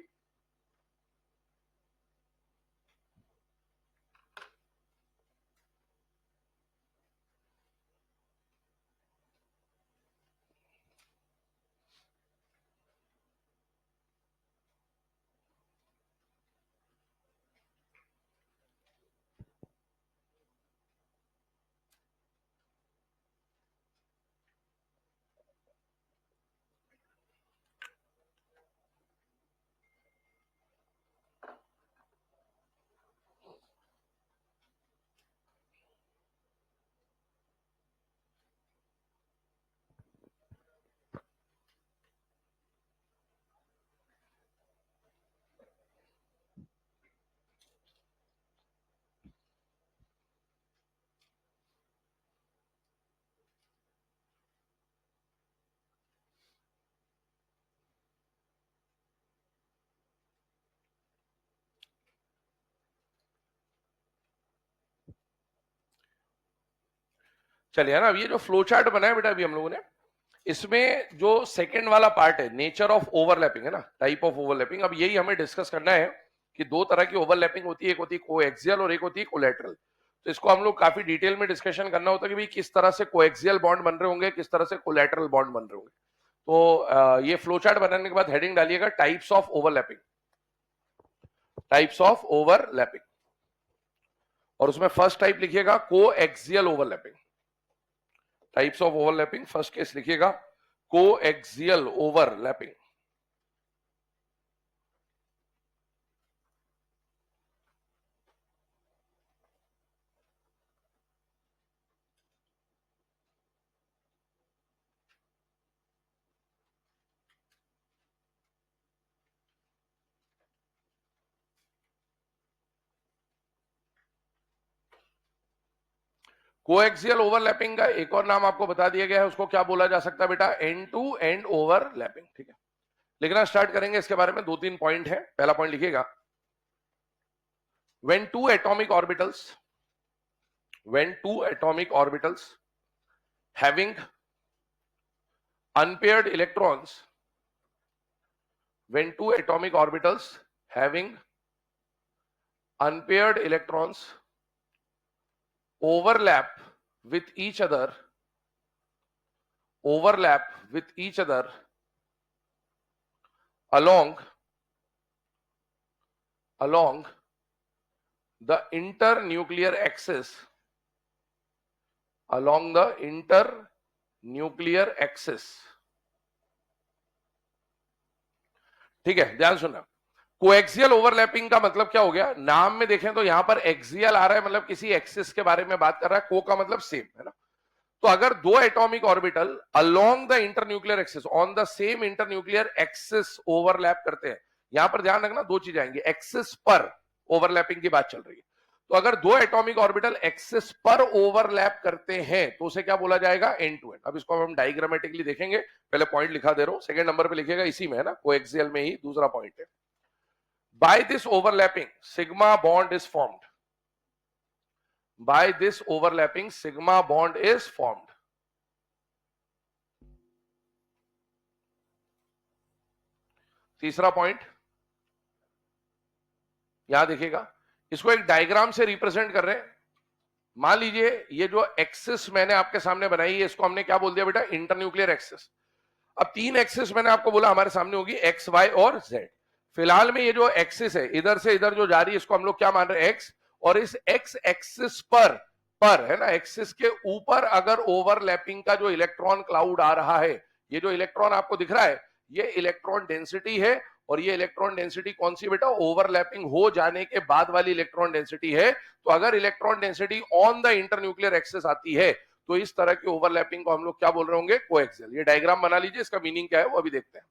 चलिए, है ना। अब ये जो फ्लो चार्ट बनाया बेटा अभी हम लोगों ने, इसमें जो सेकंड वाला पार्ट है नेचर ऑफ ओवरलैपिंग, है ना, टाइप ऑफ ओवरलैपिंग, अब यही हमें डिस्कस करना है कि दो तरह की ओवरलैपिंग होती है, एक होती है कोएक्सियल और एक होती है कोलैटरल। तो इसको हम लोग काफी डिटेल में डिस्कशन करना होता है कि भाई किस तरह से कोएक्सियल बॉन्ड बन रहे होंगे, किस तरह से कोलैटरल बॉन्ड बन रहे होंगे। तो ये फ्लो चार्ट बनाने के बाद हेडिंग डालिएगा types of overlapping, types of overlapping, और उसमें फर्स्ट टाइप लिखिएगा coaxial overlapping. Types of overlapping first case लिखिएगा कोएक्सियल ओवरलैपिंग। कोएक्सियल ओवरलैपिंग का एक और नाम आपको बता दिया गया है, उसको क्या बोला जा सकता है बेटा, एंड टू एंड ओवरलैपिंग। ठीक है, लिखना स्टार्ट करेंगे इसके बारे में, दो तीन पॉइंट है। पहला पॉइंट लिखिएगा, when two atomic orbitals having unpaired electrons, when two atomic orbitals having unpaired electrons overlap with each other along the internuclear axis, ठीक है, ध्यान सुनना। कोएक्सियल ओवरलैपिंग का मतलब क्या हो गया, नाम में देखें तो यहां पर एक्सियल आ रहा है, मतलब किसी एक्सिस के बारे में बात कर रहा है, को का मतलब सेम, है ना। तो अगर दो atomic orbital along the internuclear axis, on the same internuclear axis overlap करते हैं, यहां पर ध्यान रखना दो चीजें आएंगी, एक्सिस पर ओवरलैपिंग की बात चल रही है। तो अगर दो एटॉमिक ऑर्बिटल एक्सिस पर ओवरलैप करते हैं तो उसे क्या बोला जाएगा, एंड टू एंड। अब इसको हम डायग्रामेटिकली देखेंगे, पहले पॉइंट लिखा दे रहा हूं, सेकंड नंबर पे लिखेगा, इसी में है ना, कोएक्सियल में ही दूसरा पॉइंट है। By this overlapping sigma bond is formed, by this overlapping sigma bond is formed. तीसरा पॉइंट यहां देखिएगा, इसको एक डायग्राम से रिप्रेजेंट कर रहे हैं। मान लीजिए ये जो एक्सिस मैंने आपके सामने बनाई है, इसको हमने क्या बोल दिया बेटा, इंटरन्यूक्लियर एक्सिस। अब तीन एक्सिस मैंने आपको बोला हमारे सामने होगी, एक्स वाई और जेड। फिलहाल में ये जो एक्सिस है इधर से इधर जो जा रही है, इसको हम लोग क्या मान रहे हैं, एक्स। और इस एक्स एक्सिस पर है ना, एक्सिस के ऊपर अगर ओवरलैपिंग का जो इलेक्ट्रॉन क्लाउड आ रहा है, ये जो इलेक्ट्रॉन आपको दिख रहा है, ये इलेक्ट्रॉन डेंसिटी है। और ये इलेक्ट्रॉन डेंसिटी कौन सी बेटा, ओवरलैपिंग हो जाने के बाद वाली इलेक्ट्रॉन डेंसिटी है। तो अगर electron density on the internuclear axis आती है तो इस तरह की ओवरलैपिंग को हम लोग क्या बोल रहे होंगे, कोएक्सियल। ये डायग्राम बना लीजिए, इसका मीनिंग क्या है वो अभी देखते हैं।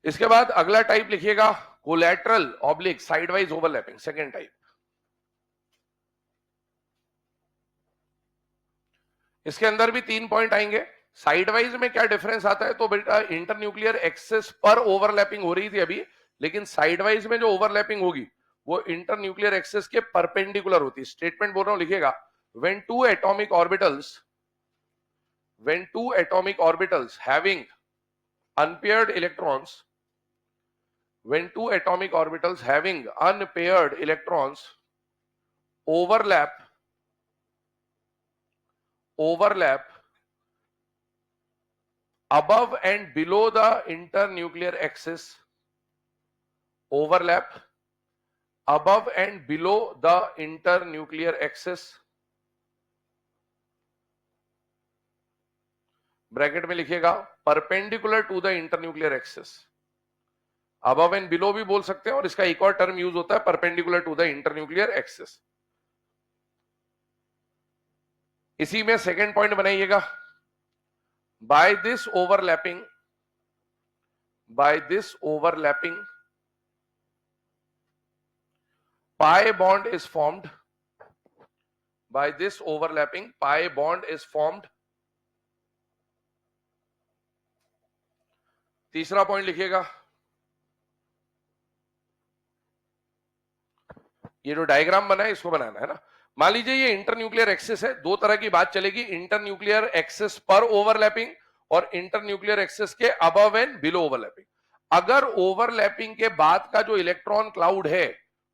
इसके बाद अगला टाइप लिखिएगा, collateral oblique sideways overlapping, second type. इसके अंदर भी तीन पॉइंट आएंगे। साइडवाइज में क्या डिफरेंस आता है, तो बेटा इंटरन्यूक्लियर एक्सिस पर ओवरलैपिंग हो रही थी अभी, लेकिन साइडवाइज में जो ओवरलैपिंग होगी वो इंटरन्यूक्लियर एक्सिस के परपेंडिकुलर होती है। स्टेटमेंट बोल रहा हूं, लिखिएगा, when two atomic orbitals having unpaired electrons, when two atomic orbitals having unpaired electrons overlap above and below the internuclear axis, overlap above and below the internuclear axis, bracket में लिखिएगा, perpendicular to the internuclear axis. Above and below भी बोल सकते हैं, और इसका एक और टर्म यूज होता है, perpendicular to the internuclear axis. इसी में सेकेंड पॉइंट बनाइएगा, by this overlapping pi bond is formed, by this overlapping pi bond is formed। तीसरा पॉइंट लिखिएगा, ये जो डायग्राम बना है इसको बनाना है ना। मान लीजिए ये इंटरन्यूक्लियर एक्सिस है, दो तरह की बात चलेगी, इंटरन्यूक्लियर एक्सिस पर ओवरलैपिंग और इंटरन्यूक्लियर एक्सिस के अबव एंड बिलो ओवरलैपिंग। अगर ओवरलैपिंग के बाद का जो इलेक्ट्रॉन क्लाउड है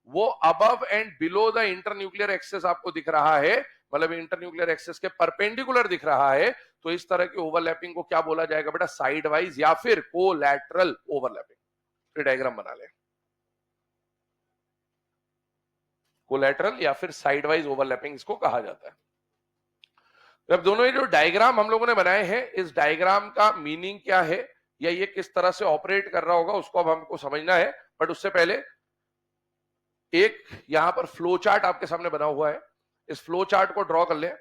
वो above and below the internuclear axis आपको दिख रहा है, मतलब इंटरन्यूक्लियर एक्सिस के परपेंडिकुलर दिख रहा है, तो इस तरह की ओवरलैपिंग को क्या बोला जाएगा बेटा, साइडवाइज या फिर कोलैटरल ओवरलैपिंग। तो डायग्राम बना ले, कोलैटरल या फिर साइडवाइज ओवरलैपिंग इसको कहा जाता है। अब दोनों ये जो डायग्राम हम लोगों ने बनाए हैं, इस डायग्राम का मीनिंग क्या है या ये किस तरह से ऑपरेट कर रहा होगा उसको अब हमको समझना है। बट उससे पहले एक यहां पर फ्लो चार्ट आपके सामने बना हुआ है, इस फ्लो चार्ट को ड्रॉ कर लें।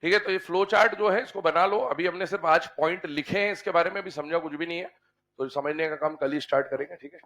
ठीक है, तो ये फ्लो चार्ट जो है इसको बना लो। अभी हमने सिर्फ आज पॉइंट लिखे हैं, इसके बारे में भी समझा कुछ भी नहीं है, तो समझने का काम कल ही स्टार्ट करेंगे। ठीक है।